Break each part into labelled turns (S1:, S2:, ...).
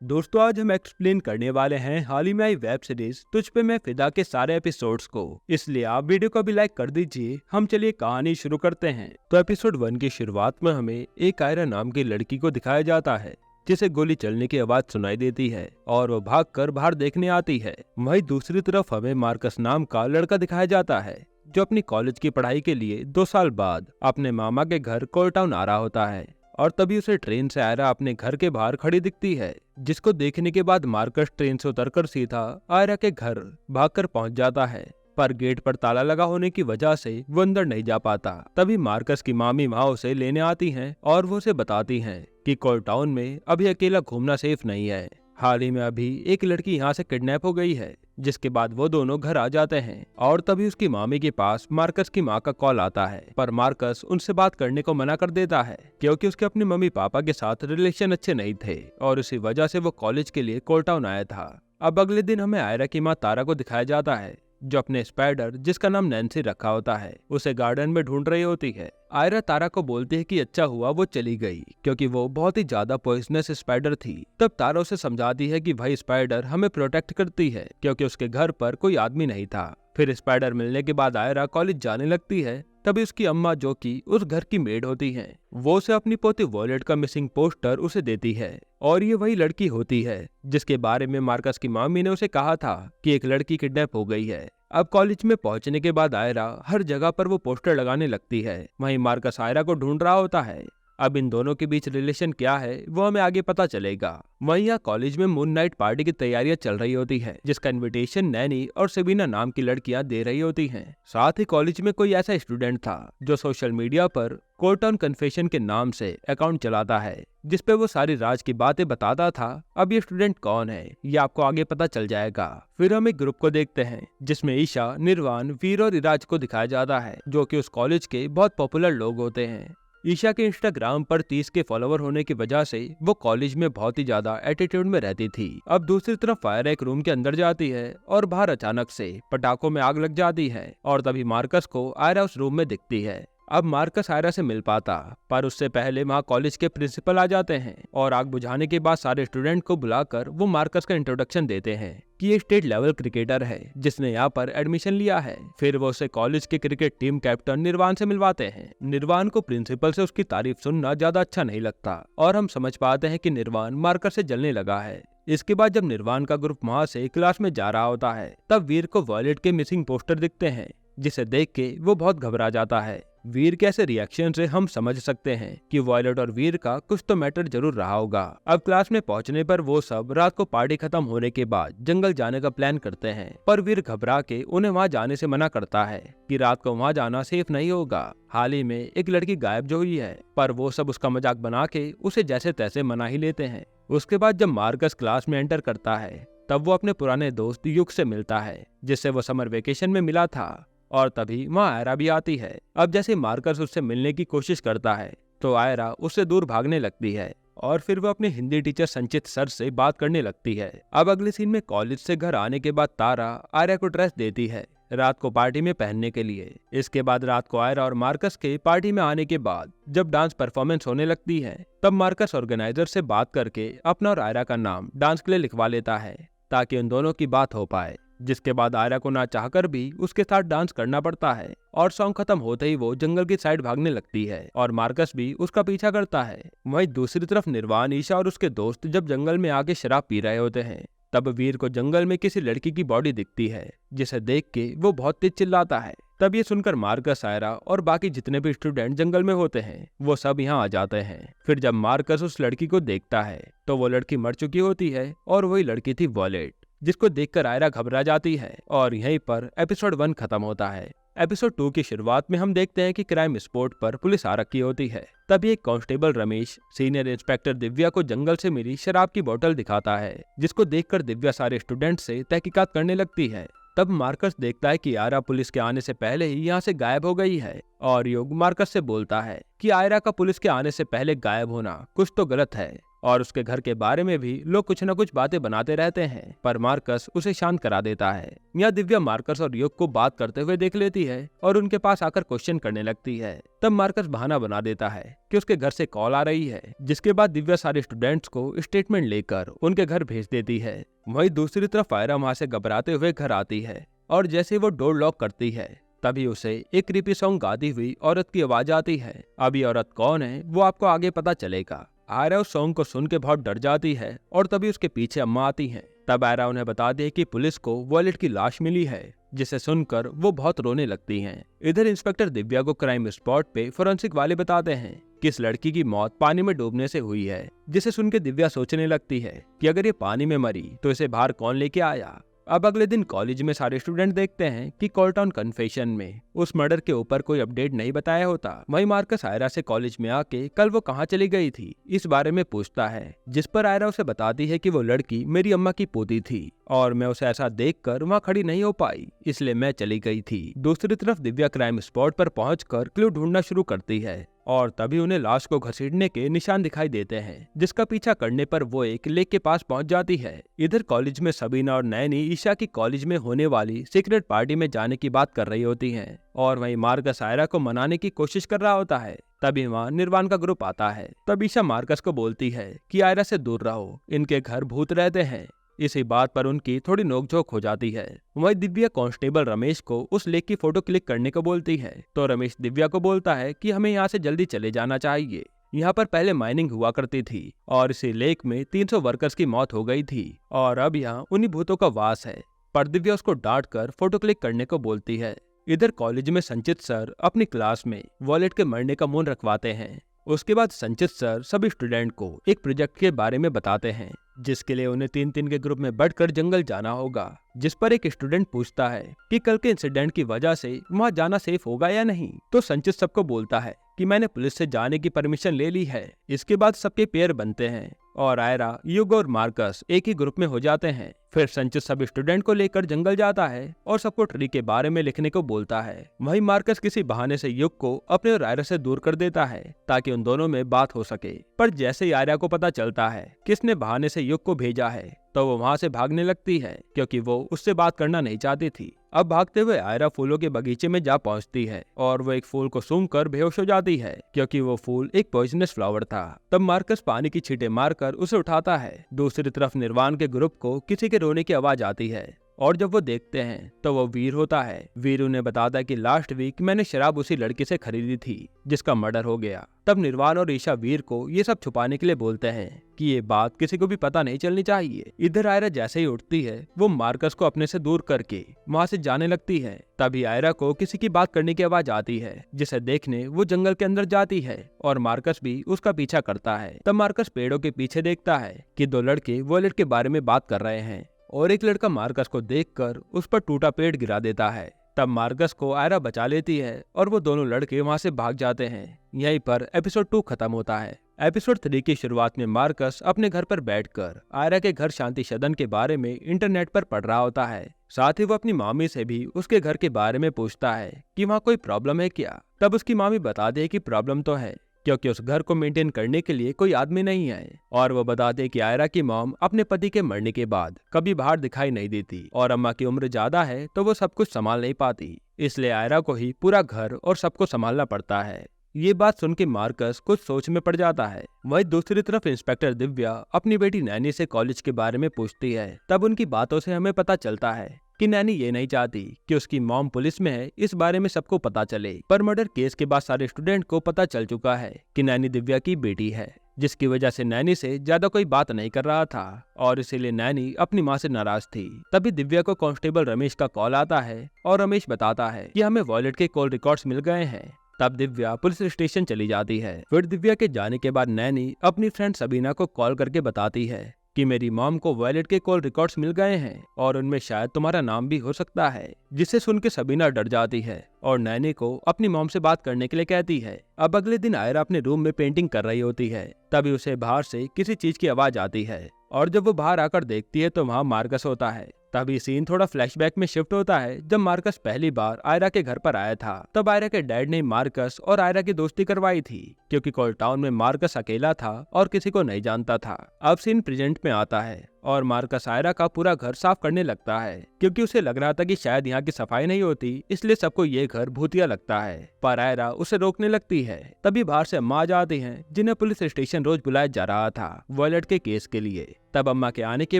S1: दोस्तों आज हम एक्सप्लेन करने वाले हैं हाल ही में आई वेब सीरीज तुझ पे मैं फिदा के सारे एपिसोड्स को। इसलिए आप वीडियो को भी लाइक कर दीजिए। हम चलिए कहानी शुरू करते हैं। तो एपिसोड 1 की शुरुआत में हमें एक आयरा नाम की लड़की को दिखाया जाता है जिसे गोली चलने की आवाज सुनाई देती है और वो भागकर बाहर देखने आती है। वहीं दूसरी तरफ हमें मार्कस नाम का लड़का दिखाया जाता है जो अपनी कॉलेज की पढ़ाई के लिए 2 साल बाद अपने मामा के घर कोल टाउन आ रहा होता है। और तभी उसे ट्रेन से आयरा अपने घर के बाहर खड़ी दिखती है, जिसको देखने के बाद मार्कस ट्रेन से उतरकर सीधा आयरा के घर भागकर पहुंच जाता है। पर गेट पर ताला लगा होने की वजह से वो अंदर नहीं जा पाता। तभी मार्कस की मामी माँ उसे लेने आती हैं और वो उसे बताती हैं कि कोल टाउन में अभी अकेला घूमना सेफ नहीं है। हाल ही में अभी एक लड़की यहाँ से किडनैप हो गई है। जिसके बाद वो दोनों घर आ जाते हैं और तभी उसकी मामी के पास मार्कस की माँ का कॉल आता है। पर मार्कस उनसे बात करने को मना कर देता है क्योंकि उसके अपने मम्मी पापा के साथ रिलेशन अच्छे नहीं थे और इसी वजह से वो कॉलेज के लिए कोल टाउन आया था। अब अगले दिन हमें आयरा की माँ तारा को दिखाया जाता है जो अपने स्पाइडर जिसका नाम नैन्सी रखा होता है उसे गार्डन में ढूंढ रही होती है। आयरा तारा को बोलती है कि अच्छा हुआ वो चली गई क्योंकि वो बहुत ही ज्यादा पॉइजनस स्पाइडर थी। तब तारा उसे समझाती है कि भाई स्पाइडर हमें प्रोटेक्ट करती है क्योंकि उसके घर पर कोई आदमी नहीं था। फिर स्पाइडर मिलने के बाद आयरा कॉलेज जाने लगती है। तभी उसकी अम्मा जो कि उस घर की मेड होती हैं, वो उसे अपनी पोती वॉलेट का मिसिंग पोस्टर उसे देती है और ये वही लड़की होती है जिसके बारे में मार्कस की मामी ने उसे कहा था कि एक लड़की किडनैप हो गई है। अब कॉलेज में पहुंचने के बाद आयरा हर जगह पर वो पोस्टर लगाने लगती है। वहीं मार्कस आयरा को ढूंढ रहा होता है। अब इन दोनों के बीच रिलेशन क्या है वो हमें आगे पता चलेगा। वहीं यहाँ कॉलेज में मून नाइट पार्टी की तैयारियां चल रही होती है जिसका इनविटेशन नैनी और सेबिना नाम की लड़कियां दे रही होती हैं। साथ ही कॉलेज में कोई ऐसा स्टूडेंट था जो सोशल मीडिया पर कोल टाउन कन्फेशन के नाम से अकाउंट चलाता है जिसपे वो सारी राज की बातें बताता था। अब ये स्टूडेंट कौन है ये आपको आगे पता चल जाएगा। फिर हम एक ग्रुप को देखते हैं जिसमें ईशा, निर्वाण, वीर और इराज को दिखाया जाता है जो कि उस कॉलेज के बहुत पॉपुलर लोग होते हैं। ईशा के इंस्टाग्राम पर 30 के फॉलोवर होने की वजह से वो कॉलेज में बहुत ही ज्यादा एटीट्यूड में रहती थी। अब दूसरी तरफ आयरा एक रूम के अंदर जाती है और बाहर अचानक से पटाखों में आग लग जाती है और तभी मार्कस को आयरा उस रूम में दिखती है। अब मार्कस आयरा से मिल पाता पर उससे पहले वहाँ कॉलेज के प्रिंसिपल आ जाते हैं और आग बुझाने के बाद सारे स्टूडेंट को बुलाकर वो मार्कस का इंट्रोडक्शन देते हैं कि ये स्टेट लेवल क्रिकेटर है जिसने यहाँ पर एडमिशन लिया है। फिर वो उसे कॉलेज के क्रिकेट टीम कैप्टन निर्वाण से मिलवाते हैं। निर्वाण को प्रिंसिपल से उसकी तारीफ सुनना ज्यादा अच्छा नहीं लगता और हम समझ पाते हैं कि निर्वाण मार्कस से जलने लगा है। इसके बाद जब निर्वाण का ग्रुप वहाँ से क्लास में जा रहा होता है तब वीर को वॉलेट के मिसिंग पोस्टर दिखते हैं जिसे देख के वो बहुत घबरा जाता है। वीर के ऐसे रिएक्शन से हम समझ सकते हैं कि वॉयलेट और वीर का कुछ तो मैटर जरूर रहा होगा। अब क्लास में पहुंचने पर वो सब रात को पार्टी खत्म होने के बाद जंगल जाने का प्लान करते हैं पर वीर घबरा के उन्हें वहां जाने से मना करता है कि रात को वहां जाना सेफ नहीं होगा। हाल ही में एक लड़की गायब जो हुई है पर वो सब उसका मजाक बना के उसे जैसे तैसे मना ही लेते हैं। उसके बाद जब मार्कस क्लास में एंटर करता है तब वो अपने पुराने दोस्त युग से मिलता है जिससे वो समर वेकेशन में मिला था और तभी वहाँ आयरा भी आती है। अब जैसे मार्कस उससे मिलने की कोशिश करता है तो आयरा उससे दूर भागने लगती है और फिर वो अपने हिंदी टीचर संचित सर से बात करने लगती है। अब अगले सीन में कॉलेज से घर आने के बाद तारा आयरा को ड्रेस देती है रात को पार्टी में पहनने के लिए। इसके बाद रात को आयरा और मार्कस के पार्टी में आने के बाद जब डांस परफॉर्मेंस होने लगती है तब मार्कस ऑर्गेनाइजर से बात करके अपना और आयरा का नाम डांस के लिए लिखवा लेता है ताकि उन दोनों की बात हो पाए। जिसके बाद आयरा को ना चाहकर भी उसके साथ डांस करना पड़ता है और सॉन्ग खत्म होते ही वो जंगल की साइड भागने लगती है और मार्कस भी उसका पीछा करता है। वहीं दूसरी तरफ निर्वाण, ईशा और उसके दोस्त जब जंगल में आके शराब पी रहे होते हैं तब वीर को जंगल में किसी लड़की की बॉडी दिखती है जिसे देख के वो बहुत तेज चिल्लाता है। तब ये सुनकर मार्कस, आयरा और बाकी जितने भी स्टूडेंट जंगल में होते हैं वो सब यहाँ आ जाते हैं। फिर जब मार्कस उस लड़की को देखता है तो वो लड़की मर चुकी होती है और वही लड़की थी वॉलेट, जिसको देखकर आयरा घबरा जाती है और यहीं पर एपिसोड 1 खत्म होता है। एपिसोड 2 की शुरुआत में हम देखते हैं कि क्राइम स्पॉट पर पुलिस आ रखी होती है। तभी एक constable Ramesh senior inspector Divya को जंगल से मिली शराब की बोतल दिखाता है जिसको देखकर दिव्या सारे स्टूडेंट से तहकीकात करने लगती है। तब मार्कस देखता है कि आयरा पुलिस के आने से पहले ही यहाँ से गायब हो गई है और युग मार्कस से बोलता है कि आयरा का पुलिस के आने से पहले गायब होना कुछ तो गलत है और उसके घर के बारे में भी लोग कुछ न कुछ बातें बनाते रहते हैं, पर मार्कस उसे शांत करा देता है। यहाँ दिव्या मार्कस और युग को बात करते हुए देख लेती है और उनके पास आकर क्वेश्चन करने लगती है। तब मार्कस बहाना बना देता है कि उसके घर से कॉल आ रही है, जिसके बाद दिव्या सारे स्टूडेंट्स को स्टेटमेंट लेकर उनके घर भेज देती है। वहीं दूसरी तरफ आयरा वहाँ से घबराते हुए घर आती है और जैसे वो डोर लॉक करती है तभी उसे एक क्रीपी सॉन्ग गाती हुई औरत की आवाज आती है। अब ये औरत कौन है वो आपको आगे पता चलेगा। आयरा उस सॉन्ग को सुन के बहुत डर जाती है और तभी उसके पीछे अम्मा आती हैं। तब आयरा उन्हें बताती है कि पुलिस को वॉलेट की लाश मिली है, जिसे सुनकर वो बहुत रोने लगती हैं। इधर इंस्पेक्टर दिव्या को क्राइम स्पॉट पे फोरेंसिक वाले बताते हैं कि इस लड़की की मौत पानी में डूबने से हुई है, जिसे सुन के दिव्या सोचने लगती है कि अगर ये पानी में मरी तो इसे बाहर कौन लेके आया। अब अगले दिन कॉलेज में सारे स्टूडेंट देखते हैं कि कॉलटाउन कन्फेशन में उस मर्डर के ऊपर कोई अपडेट नहीं बताया होता। वहीं मार्कस आयरा से कॉलेज में आके कल वो कहाँ चली गई थी इस बारे में पूछता है, जिस पर आयरा उसे बताती है कि वो लड़की मेरी अम्मा की पोती थी और मैं उसे ऐसा देखकर वहाँ खड़ी नहीं हो पाई, इसलिए मैं चली गई थी। दूसरी तरफ दिव्या क्राइम स्पॉट पर पहुंचकर क्लू ढूंढना शुरू करती है और तभी उन्हें लाश को घसीटने के निशान दिखाई देते हैं, जिसका पीछा करने पर वो एक लेक के पास पहुंच जाती है। इधर कॉलेज में सबीना और नैनी ईशा की कॉलेज में होने वाली सीक्रेट पार्टी में जाने की बात कर रही होती हैं और वहीं मार्कस आयरा को मनाने की कोशिश कर रहा होता है। तभी वहाँ निर्वाण का ग्रुप आता है। तब ईशा मार्कस को बोलती है कि आयरा से दूर रहो, इनके घर भूत रहते हैं। इसी बात पर उनकी थोड़ी नोकझोंक हो जाती है। वहीं दिव्या कांस्टेबल रमेश को उस लेक की फोटो क्लिक करने को बोलती है तो रमेश दिव्या को बोलता है कि हमें यहाँ से जल्दी चले जाना चाहिए। यहाँ पर पहले माइनिंग हुआ करती थी और इसी लेक में 300 वर्कर्स की मौत हो गई थी और अब यहाँ उन्हीं भूतों का वास है। पर दिव्या उसको डांट कर फोटो क्लिक करने को बोलती है। इधर कॉलेज में संचित सर अपनी क्लास में वॉलेट के मरने का मौन रखवाते हैं। उसके बाद संचित सर सभी स्टूडेंट को एक प्रोजेक्ट के बारे में बताते हैं, जिसके लिए उन्हें 3-3 के ग्रुप में बढ़कर जंगल जाना होगा। जिस पर एक स्टूडेंट पूछता है कि कल के इंसिडेंट की वजह से वहाँ जाना सेफ होगा या नहीं, तो संचित सबको बोलता है कि मैंने पुलिस से जाने की परमिशन ले ली है। इसके बाद सबके पेयर बनते हैं और आयरा, युग और मार्कस एक ही ग्रुप में हो जाते हैं। फिर संचित सभी स्टूडेंट को लेकर जंगल जाता है और सबको ट्री के बारे में लिखने को बोलता है। वहीं मार्कस किसी बहाने से युग को अपने और आयरा से दूर कर देता है ताकि उन दोनों में बात हो सके। पर जैसे ही आयरा को पता चलता है किसने बहाने से युग को भेजा है तो वो वहाँ से भागने लगती है, क्योंकि वो उससे बात करना नहीं चाहती थी। अब भागते हुए आयरा फूलों के बगीचे में जा पहुंचती है और वो एक फूल को सूंघकर बेहोश हो जाती है, क्योंकि वो फूल एक पॉइजनस फ्लावर था। तब मार्कस पानी की छींटे मारकर उसे उठाता है। दूसरी तरफ निर्वाण के ग्रुप को किसी के रोने की आवाज आती है और जब वो देखते हैं तो वो वीर होता है। वीर उन्हें बताता है कि लास्ट वीक मैंने शराब उसी लड़की से खरीदी थी जिसका मर्डर हो गया। तब निर्वाण और ईशा वीर को ये सब छुपाने के लिए बोलते हैं कि ये बात किसी को भी पता नहीं चलनी चाहिए। इधर आयरा जैसे ही उठती है वो मार्कस को अपने से दूर करके वहाँ से जाने लगती है। तभी आयरा को किसी की बात करने की आवाज आती है, जिसे देखने वो जंगल के अंदर जाती है और मार्कस भी उसका पीछा करता है। तब मार्कस पेड़ों के पीछे देखता है कि 2 लड़के वॉलेट के बारे में बात कर रहे हैं और एक लड़का मार्कस को देखकर उस पर टूटा पेड़ गिरा देता है। तब मार्कस को आयरा बचा लेती है और वो दोनों लड़के वहाँ से भाग जाते हैं। यहीं पर एपिसोड 2 खत्म होता है। एपिसोड 3 की शुरुआत में मार्कस अपने घर पर बैठकर आयरा के घर शांति सदन के बारे में इंटरनेट पर पढ़ रहा होता है। साथ ही वो अपनी मामी से भी उसके घर के बारे में पूछता है कि वहाँ कोई प्रॉब्लम है क्या। तब उसकी मामी बता दे कि प्रॉब्लम तो है, क्योंकि उस घर को मेंटेन करने के लिए कोई आदमी नहीं है। और वो बताते कि आयरा की मॉम अपने पति के मरने के बाद कभी बाहर दिखाई नहीं देती और अम्मा की उम्र ज्यादा है तो वो सब कुछ संभाल नहीं पाती, इसलिए आयरा को ही पूरा घर और सबको संभालना पड़ता है। ये बात सुन के मार्कस कुछ सोच में पड़ जाता है। वहीं दूसरी तरफ इंस्पेक्टर दिव्या अपनी बेटी नैनी से कॉलेज के बारे में पूछती है। तब उनकी बातों से हमें पता चलता है कि नैनी ये नहीं चाहती कि उसकी मॉम पुलिस में है, इस बारे में सबको पता चले। पर मर्डर केस के बाद सारे स्टूडेंट को पता चल चुका है कि नैनी दिव्या की बेटी है, जिसकी वजह से नैनी से ज्यादा कोई बात नहीं कर रहा था और इसीलिए नैनी अपनी माँ से नाराज थी। तभी दिव्या को कांस्टेबल रमेश का कॉल आता है और रमेश बताता है कि हमें वॉलेट के कॉल रिकॉर्ड्स मिल गए हैं। तब दिव्या पुलिस स्टेशन चली जाती है। फिर दिव्या के जाने के बाद नैनी अपनी फ्रेंड सबीना को कॉल करके बताती है कि मेरी मॉम को वॉलेट के कॉल रिकॉर्ड्स मिल गए हैं और उनमें शायद तुम्हारा नाम भी हो सकता है, जिसे सुन के सबीना डर जाती है और नैनी को अपनी मॉम से बात करने के लिए कहती है। अब अगले दिन आयरा अपने रूम में पेंटिंग कर रही होती है। तभी उसे बाहर से किसी चीज की आवाज आती है और जब वो बाहर आकर देखती है तो वहाँ मार्कस होता है। तभी सीन थोड़ा फ्लैशबैक में शिफ्ट होता है जब मार्कस पहली बार आयरा के घर पर आया था। तब आयरा के डैड ने मार्कस और आयरा की दोस्ती करवाई थी, क्योंकि कोल टाउन में मार्कस अकेला था और किसी को नहीं जानता था। अब सीन प्रेजेंट में आता है और मार्कस आयरा का पूरा घर साफ करने लगता है, क्योंकि उसे लग रहा था कि शायद यहाँ की सफाई नहीं होती, इसलिए सबको ये घर भूतिया लगता है। पर आयरा उसे रोकने लगती है। तभी बाहर से अम्मा आ जाती हैं, जिन्हें पुलिस स्टेशन रोज बुलाया जा रहा था वॉयलेट के केस के लिए। तब अम्मा के आने के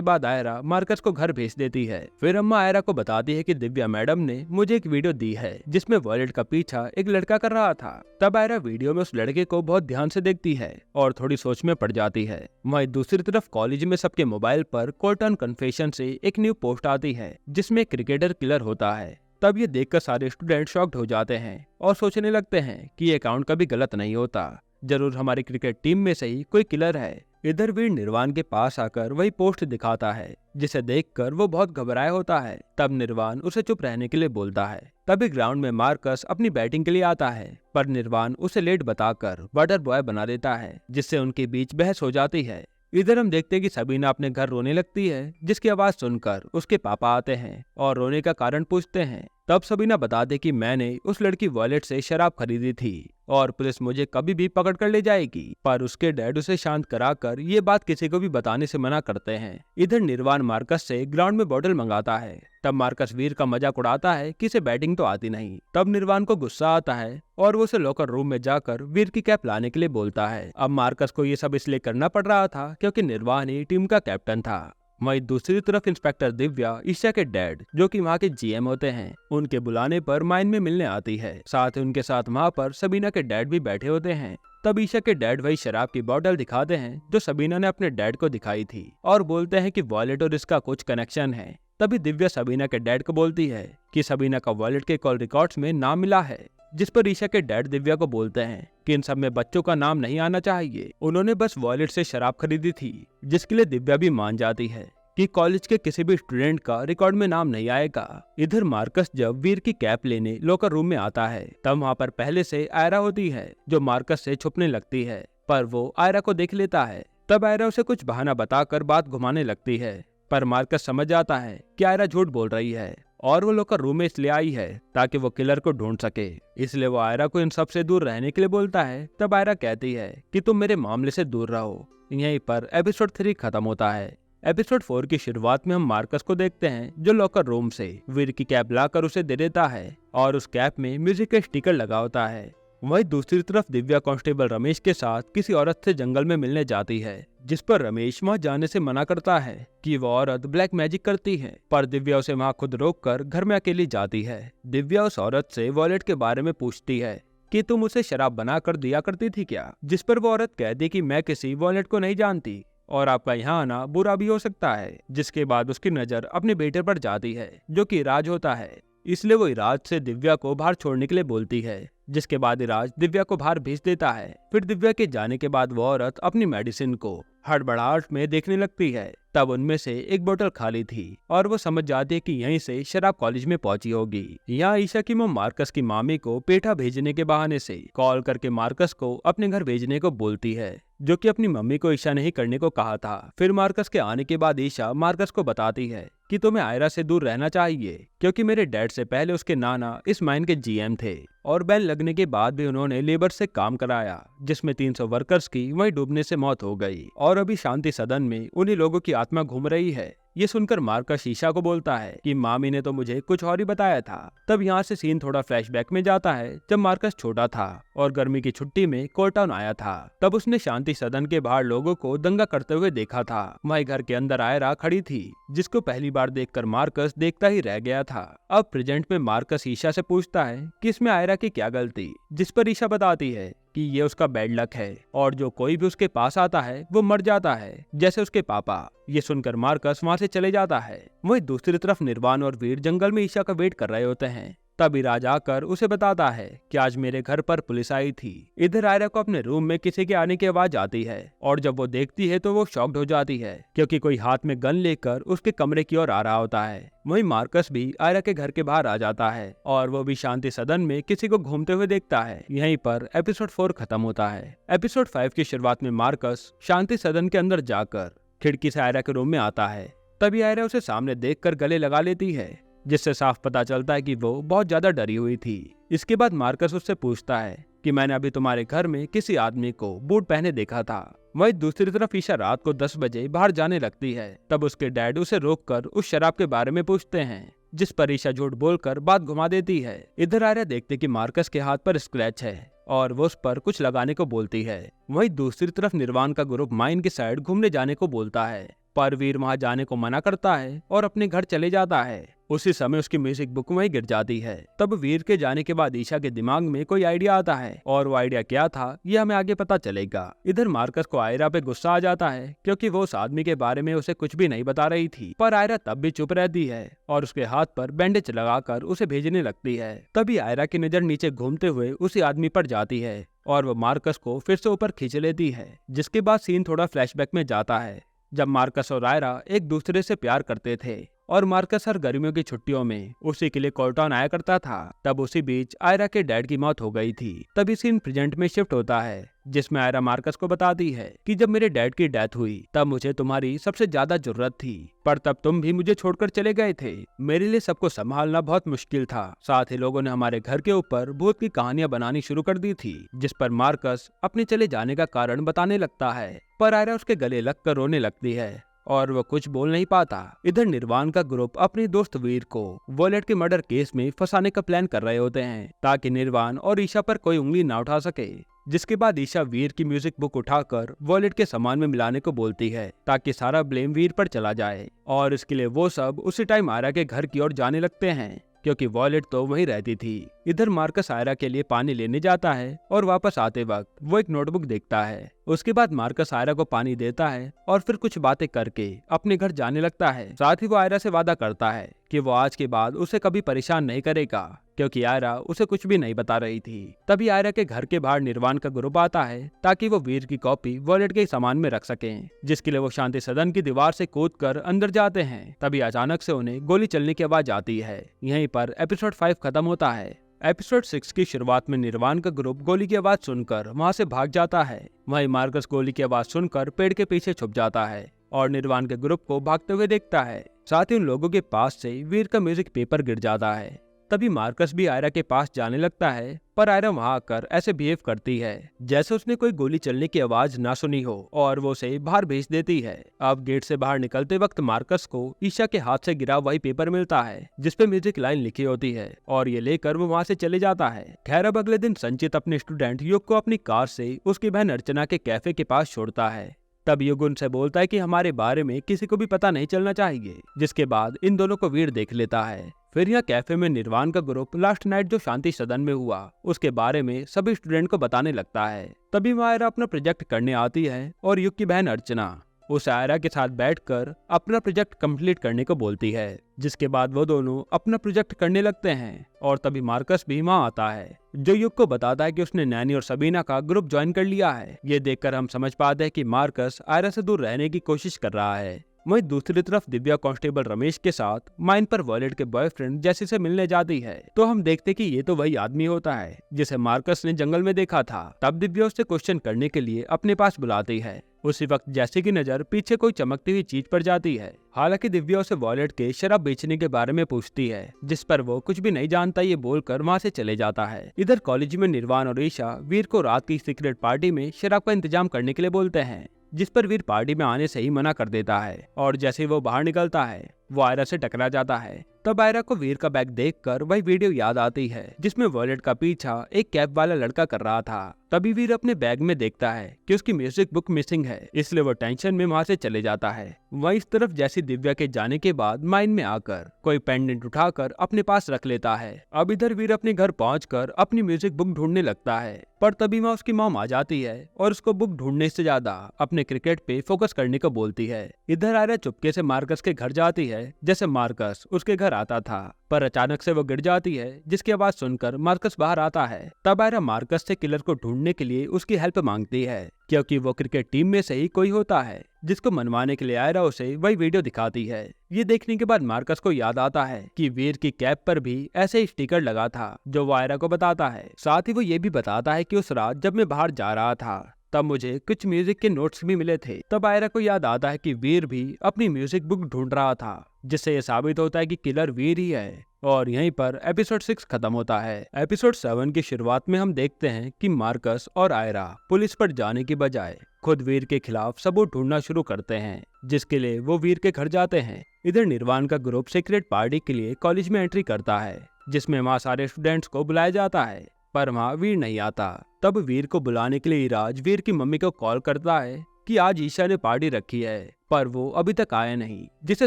S1: बाद आयरा मार्कस को घर भेज देती है। फिर अम्मा आयरा को बताती है कि दिव्या मैडम ने मुझे एक वीडियो दी है जिसमें वॉयलेट का पीछा एक लड़का कर रहा था। तब आयरा वीडियो में उस लड़के को बहुत ध्यान से देखती है और थोड़ी सोच में पड़ जाती है। वहीं दूसरी तरफ कॉलेज में सबके मोबाइल पर कोल्टन कन्फेशन से एक न्यू पोस्ट आती है जिसमें क्रिकेटर किलर होता है। तब ये देखकर सारे स्टूडेंट शॉक्ड हो जाते हैं और सोचने लगते हैं कि ये अकाउंट कभी गलत नहीं होता, जरूर हमारी क्रिकेट टीम में से ही कोई किलर है। इधर वीर निर्वाण के पास आकर वही पोस्ट दिखाता है, जिसे देखकर वो बहुत घबराया होता है। तब निर्वाण उसे चुप रहने के लिए बोलता है। तभी ग्राउंड में मार्कस अपनी बैटिंग के लिए आता है, पर निर्वाण उसे लेट बताकर वाटर बॉय बना देता है, जिससे उनके बीच बहस हो जाती है। इधर हम देखते हैं कि सबीना अपने घर रोने लगती है, जिसकी आवाज सुनकर उसके पापा आते हैं और रोने का कारण पूछते हैं। तब सबीना बता दे कि मैंने उस लड़की वॉलेट से शराब खरीदी थी और पुलिस मुझे कभी भी पकड़ कर ले जाएगी। पर उसके डैड उसे शांत कराकर ये बात किसी को भी बताने से मना करते हैं। इधर निर्वाण मार्कस से ग्राउंड में बॉटल मंगाता है। तब मार्कस वीर का मजाक उड़ाता है कि इसे बैटिंग तो आती नहीं। तब निर्वाण को गुस्सा आता है और वो उसे लॉकर रूम में जाकर वीर की कैप लाने के लिए बोलता है। अब मार्कस को ये सब इसलिए करना पड़ रहा था क्योंकि निर्वाण ही टीम का कैप्टन था। वहीं दूसरी तरफ इंस्पेक्टर दिव्या ईशा के डैड, जो कि वहाँ के जीएम होते हैं, उनके बुलाने पर माइन में मिलने आती है। साथ ही उनके साथ वहाँ पर सबीना के डैड भी बैठे होते हैं। तब ईशा के डैड वही शराब की बोतल दिखाते हैं जो सबीना ने अपने डैड को दिखाई थी और बोलते हैं कि वॉलेट और इसका कुछ कनेक्शन है। तभी दिव्या सबीना के डैड को बोलती है कि सबीना का वॉलेट के कॉल रिकॉर्ड्स में नाम मिला है, जिस पर ईशा के डैड दिव्या को बोलते हैं कि इन सब में बच्चों का नाम नहीं आना चाहिए, उन्होंने बस वॉलेट से शराब खरीदी थी। जिसके लिए दिव्या भी मान जाती है कि कॉलेज के किसी भी स्टूडेंट का रिकॉर्ड में नाम नहीं आएगा। इधर मार्कस जब वीर की कैप लेने लॉकर रूम में आता है, तब वहाँ पर पहले से आयरा होती है जो मार्कस से छुपने लगती है, पर वो आयरा को देख लेता है। तब आयरा उसे कुछ बहाना बताकर बात घुमाने लगती है, पर मार्कस समझ जाता है कि आयरा झूठ बोल रही है और वो लॉकर रूम में इसलिए आई है ताकि वो किलर को ढूंढ सके, इसलिए वो आयरा को इन सब से दूर रहने के लिए बोलता है। तब आयरा कहती है कि तुम मेरे मामले से दूर रहो। यहीं पर एपिसोड 3 खत्म होता है। एपिसोड 4 की शुरुआत में हम मार्कस को देखते हैं जो लॉकर रूम से वीर की कैप लाकर उसे दे देता है और उस कैप में म्यूजिक का स्टिकर लगा होता है। वहीं दूसरी तरफ दिव्या कांस्टेबल रमेश के साथ किसी औरत से जंगल में मिलने जाती है, जिस पर रमेश वहां जाने से मना करता है कि वो औरत ब्लैक मैजिक करती है, पर दिव्या उसे वहां खुद रोककर घर में अकेली जाती है। दिव्या उस औरत से वॉलेट के बारे में पूछती है कि तुम उसे शराब बना कर दिया करती थी क्या, जिस पर वो औरत कहती कि मैं किसी वॉलेट को नहीं जानती और आपका यहाँ आना बुरा भी हो सकता है। जिसके बाद उसकी नजर अपने बेटे पर जाती है जो कि इराज होता है, इसलिए वो इराज से दिव्या को बाहर छोड़ने के लिए बोलती है, जिसके बाद इराज दिव्या को बाहर भेज देता है। फिर दिव्या के जाने के बाद वो औरत अपनी मेडिसिन को हड़बड़ाहट में देखने लगती है। तब उनमें से एक बोतल खाली थी और वो समझ जाती है कि यहीं से शराब कॉलेज में पहुंची होगी। यहाँ ईशा की मॉम मार्कस की मामी को पेठा भेजने के बहाने से कॉल करके मार्कस को अपने घर भेजने को बोलती है, जो कि अपनी मम्मी को ईशा नहीं करने को कहा था। फिर मार्कस के आने के बाद ईशा मार्कस को बताती है कि तुम्हें आयरा से दूर रहना चाहिए, क्योंकि मेरे डैड से पहले उसके नाना इस माइन के जीएम थे और बैन लगने के बाद भी उन्होंने लेबर से काम कराया, जिसमें 300 वर्कर्स की वहीं डूबने से मौत हो गई और अभी शांति सदन में उन्हीं लोगों की आत्मा घूम रही है। ये सुनकर मार्कस ईशा को बोलता है कि मामी ने तो मुझे कुछ और ही बताया था। तब यहाँ से सीन थोड़ा फ्लैशबैक में जाता है जब मार्कस छोटा था और गर्मी की छुट्टी में कोलटाउन आया था। तब उसने शांति सदन के बाहर लोगों को दंगा करते हुए देखा था। वही घर के अंदर आयरा खड़ी थी, जिसको पहली बार देखकर मार्कस देखता ही रह गया था। अब प्रेजेंट में मार्कस ईशा से पूछता है कि इसमें आयरा की क्या गलती, जिस पर ईशा बताती है कि ये उसका बैड लक है और जो कोई भी उसके पास आता है वो मर जाता है, जैसे उसके पापा। ये सुनकर मार्कस वहाँ से चले जाता है। वहीं दूसरी तरफ निर्वाण और वीर जंगल में ईशा का वेट कर रहे होते हैं। तब इराज आकर उसे बताता है कि आज मेरे घर पर पुलिस आई थी। इधर आयरा को अपने रूम में किसी के आने की आवाज आती है और जब वो देखती है तो वो शॉक्ड हो जाती है, क्योंकि कोई हाथ में गन लेकर उसके कमरे की ओर आ रहा होता है। वहीं मार्कस भी आयरा के घर के बाहर आ जाता है और वो भी शांति सदन में किसी को घूमते हुए देखता है। यहीं पर एपिसोड 4 खत्म होता है। एपिसोड 5 की शुरुआत में मार्कस शांति सदन के अंदर जाकर खिड़की से आयरा के रूम में आता है तभी आयरा उसे सामने देखकर गले लगा लेती है, जिससे साफ पता चलता है कि वो बहुत ज्यादा डरी हुई थी। इसके बाद मार्कस उससे पूछता है कि मैंने अभी तुम्हारे घर में किसी आदमी को बूट पहने देखा था। वहीं दूसरी तरफ ईशा रात को 10 बजे बाहर जाने लगती है। तब उसके डैड उसे रोककर उस शराब के बारे में पूछते हैं, जिस पर ईशा झूठ बोलकर बात घुमा देती है। इधर आयरा देखते कि मार्कस के हाथ पर स्क्रैच है और वो उस पर कुछ लगाने को बोलती है। वहीं दूसरी तरफ निर्वाण का ग्रुप माइन की साइड घूमने जाने को बोलता है, पर वीर वहां जाने को मना करता है और अपने घर चले जाता है। उसी समय उसकी म्यूजिक बुक वहीं गिर जाती है। तब वीर के जाने के बाद ईशा के दिमाग में कोई आइडिया आता है, और वो आइडिया क्या था ये हमें आगे पता चलेगा। इधर मार्कस को आयरा पे गुस्सा आ जाता है, क्योंकि वो उस आदमी के बारे में उसे कुछ भी नहीं बता रही थी। पर आयरा तब भी चुप रहती है और उसके हाथ पर बैंडेज लगाकर उसे भेजने लगती है। तभी आयरा की नजर नीचे घूमते हुए उसी आदमी पर जाती है और वो मार्कस को फिर से ऊपर खींच लेती है। जिसके बाद सीन थोड़ा फ्लैशबैक में जाता है, जब मार्कस और आयरा एक दूसरे से प्यार करते थे और मार्कस हर गर्मियों की छुट्टियों में उसी के लिए कोल्टाउन आया करता था। तब उसी बीच आयरा के डैड की मौत हो गई थी। तभी सीन प्रेजेंट में शिफ्ट होता है, जिसमें आयरा मार्कस को बताती है कि जब मेरे डैड की डेथ हुई तब मुझे तुम्हारी सबसे ज्यादा जरूरत थी, पर तब तुम भी मुझे छोड़कर चले गए थे। मेरे लिए सबको संभालना बहुत मुश्किल था। साथ ही लोगों ने हमारे घर के ऊपर भूत की कहानियां बनानी शुरू कर दी थी, जिस पर मार्कस अपने चले जाने का कारण बताने लगता है। पर आयरा उसके गले लगकर रोने लगती है और वो कुछ बोल नहीं पाता। इधर निर्वाण का ग्रुप अपने दोस्त वीर को वॉलेट के मर्डर केस में फंसाने का प्लान कर रहे होते हैं, ताकि निर्वाण और ईशा पर कोई उंगली ना उठा सके। जिसके बाद ईशा वीर की म्यूजिक बुक उठाकर वॉलेट के सामान में मिलाने को बोलती है, ताकि सारा ब्लेम वीर पर चला जाए। और इसके लिए वो सब उसी टाइम आयरा के घर की ओर जाने लगते हैं, क्योंकि वॉलेट तो वहीं रहती थी। इधर मार्कस आयरा के लिए पानी लेने जाता है और वापस आते वक्त वो एक नोटबुक देखता है। उसके बाद मार्कस आयरा को पानी देता है और फिर कुछ बातें करके अपने घर जाने लगता है। साथ ही वो आयरा से वादा करता है कि वो आज के बाद उसे कभी परेशान नहीं करेगा, क्योंकि आयरा उसे कुछ भी नहीं बता रही थी। तभी आयरा के घर के बाहर निर्वाण का ग्रुप आता है, ताकि वो वीर की कॉपी वॉलेट के सामान में रख सकें, जिसके लिए वो शांति सदन की दीवार से कूदकर अंदर जाते हैं। तभी अचानक से उन्हें गोली चलने की आवाज आती है। यहीं पर एपिसोड 5 खत्म होता है। एपिसोड 6 की शुरुआत में निर्वाण का ग्रुप गोली की आवाज सुनकर वहां से भाग जाता है। वहीं मार्कस गोली की आवाज सुनकर पेड़ के पीछे छुप जाता है और निर्वाण के ग्रुप को भागते हुए देखता है। साथ ही उन लोगों के पास से वीर का म्यूजिक पेपर गिर जाता है। तभी मार्कस भी आयरा के पास जाने लगता है, पर आयरा वहां आकर ऐसे बिहेव करती है जैसे उसने कोई गोली चलने की आवाज ना सुनी हो, और वो उसे बाहर भेज देती है। अब गेट से बाहर निकलते वक्त मार्कस को ईशा के हाथ से गिरा वही पेपर मिलता है, जिसपे म्यूजिक लाइन लिखी होती है, और ये लेकर वो वहां से चले जाता है। खैर अब अगले दिन संचित अपने स्टूडेंट युग को अपनी कार से उसकी बहन अर्चना के कैफे के पास छोड़ता है। तब युग उनसे बोलता है कि हमारे बारे में किसी को भी पता नहीं चलना चाहिए। जिसके बाद इन दोनों को वीर देख लेता है। फिर यहाँ कैफे में निर्वाण का ग्रुप लास्ट नाइट जो शांति सदन में हुआ उसके बारे में सभी स्टूडेंट को बताने लगता है। तभी आयरा अपना प्रोजेक्ट करने आती है और युग की बहन अर्चना उस आयरा के साथ बैठकर अपना प्रोजेक्ट कंप्लीट करने को बोलती है। जिसके बाद वो दोनों अपना प्रोजेक्ट करने लगते हैं और तभी मार्कस भी वहाँ आता है, जो युग को बताता है कि उसने नैनी और सबीना का ग्रुप ज्वाइन कर लिया है। ये देखकर हम समझ पाते हैं कि मार्कस आयरा से दूर रहने की कोशिश कर रहा है। वहीं दूसरी तरफ दिव्या कांस्टेबल रमेश के साथ माइन पर वॉलेट के बॉयफ्रेंड जैसी से मिलने जाती है, तो हम देखते कि ये तो वही आदमी होता है जिसे मार्कस ने जंगल में देखा था। तब दिव्या उससे क्वेश्चन करने के लिए अपने पास बुलाती है। उसी वक्त जैसी की नजर पीछे कोई चमकती हुई चीज पर जाती है। हालांकि दिव्या उसे वॉलेट के शराब बेचने के बारे में पूछती है, जिस पर वो कुछ भी नहीं जानता ये बोलकर वहाँ से चले जाता है। इधर कॉलेज में निर्वाण और ईशा वीर को रात की सीक्रेट पार्टी में शराब का इंतजाम करने के लिए बोलते हैं, जिस पर वीर पार्टी में आने से ही मना कर देता है। और जैसे ही वो बाहर निकलता है वो आयरा से टकरा जाता है। तब आयरा को वीर का बैग देखकर वही वीडियो याद आती है जिसमें वॉलेट का पीछा एक कैब वाला लड़का कर रहा था। तभी वीर अपने बैग में देखता है कि उसकी म्यूजिक बुक मिसिंग है, इसलिए वो टेंशन में वहाँ से चले जाता है। वहीं इस तरफ जैसी दिव्या के जाने के बाद माइन में आकर कोई पेंडेंट उठाकर अपने पास रख लेता है। अब इधर वीर अपने घर पहुंचकर अपनी म्यूजिक बुक ढूंढने लगता है, पर तभी वहाँ उसकी मॉम आ जाती है और उसको बुक ढूंढने से ज्यादा अपने क्रिकेट पे फोकस करने को बोलती है। इधर आयरा चुपके से मार्कस के घर जाती है जैसे मार्कस उसके घर आता था, पर अचानक से वो गिर जाती है, जिसकी आवाज सुनकर मार्कस बाहर आता है। तब आयरा मार्कस से किलर को ढूंढने के लिए उसकी हेल्प मांगती है, क्योंकि वो क्रिकेट टीम में से ही कोई होता है, जिसको मनवाने के लिए आयरा उसे वही वीडियो दिखाती है। ये देखने के बाद मार्कस को याद आता है कि वीर की कैप पर भी ऐसे ही स्टिकर लगा था, जो वो आयरा को बताता है। साथ ही वो ये भी बताता है कि उस रात जब मैं बाहर जा रहा था तब मुझे कुछ म्यूजिक के नोट्स भी मिले थे। तब आयरा को याद आता है कि वीर भी अपनी म्यूजिक बुक ढूंढ रहा था, जिससे यह साबित होता है कि किलर वीर ही है। और यहीं पर एपिसोड 6 खत्म होता है। एपिसोड 7 की शुरुआत में हम देखते हैं कि मार्कस और आयरा पुलिस पर जाने की बजाय खुद वीर के खिलाफ सबूत ढूंढना शुरू करते हैं, जिसके लिए वो वीर के घर जाते हैं। इधर निर्वाण का ग्रुप सीक्रेट पार्टी के लिए कॉलेज में एंट्री करता है, जिसमें वहाँ सारे स्टूडेंट्स को बुलाया जाता है, पर वहाँ वीर नहीं आता। तब वीर को बुलाने के लिए इराज वीर की मम्मी को कॉल करता है कि आज ईशा ने पार्टी रखी है, पर वो अभी तक आया नहीं, जिसे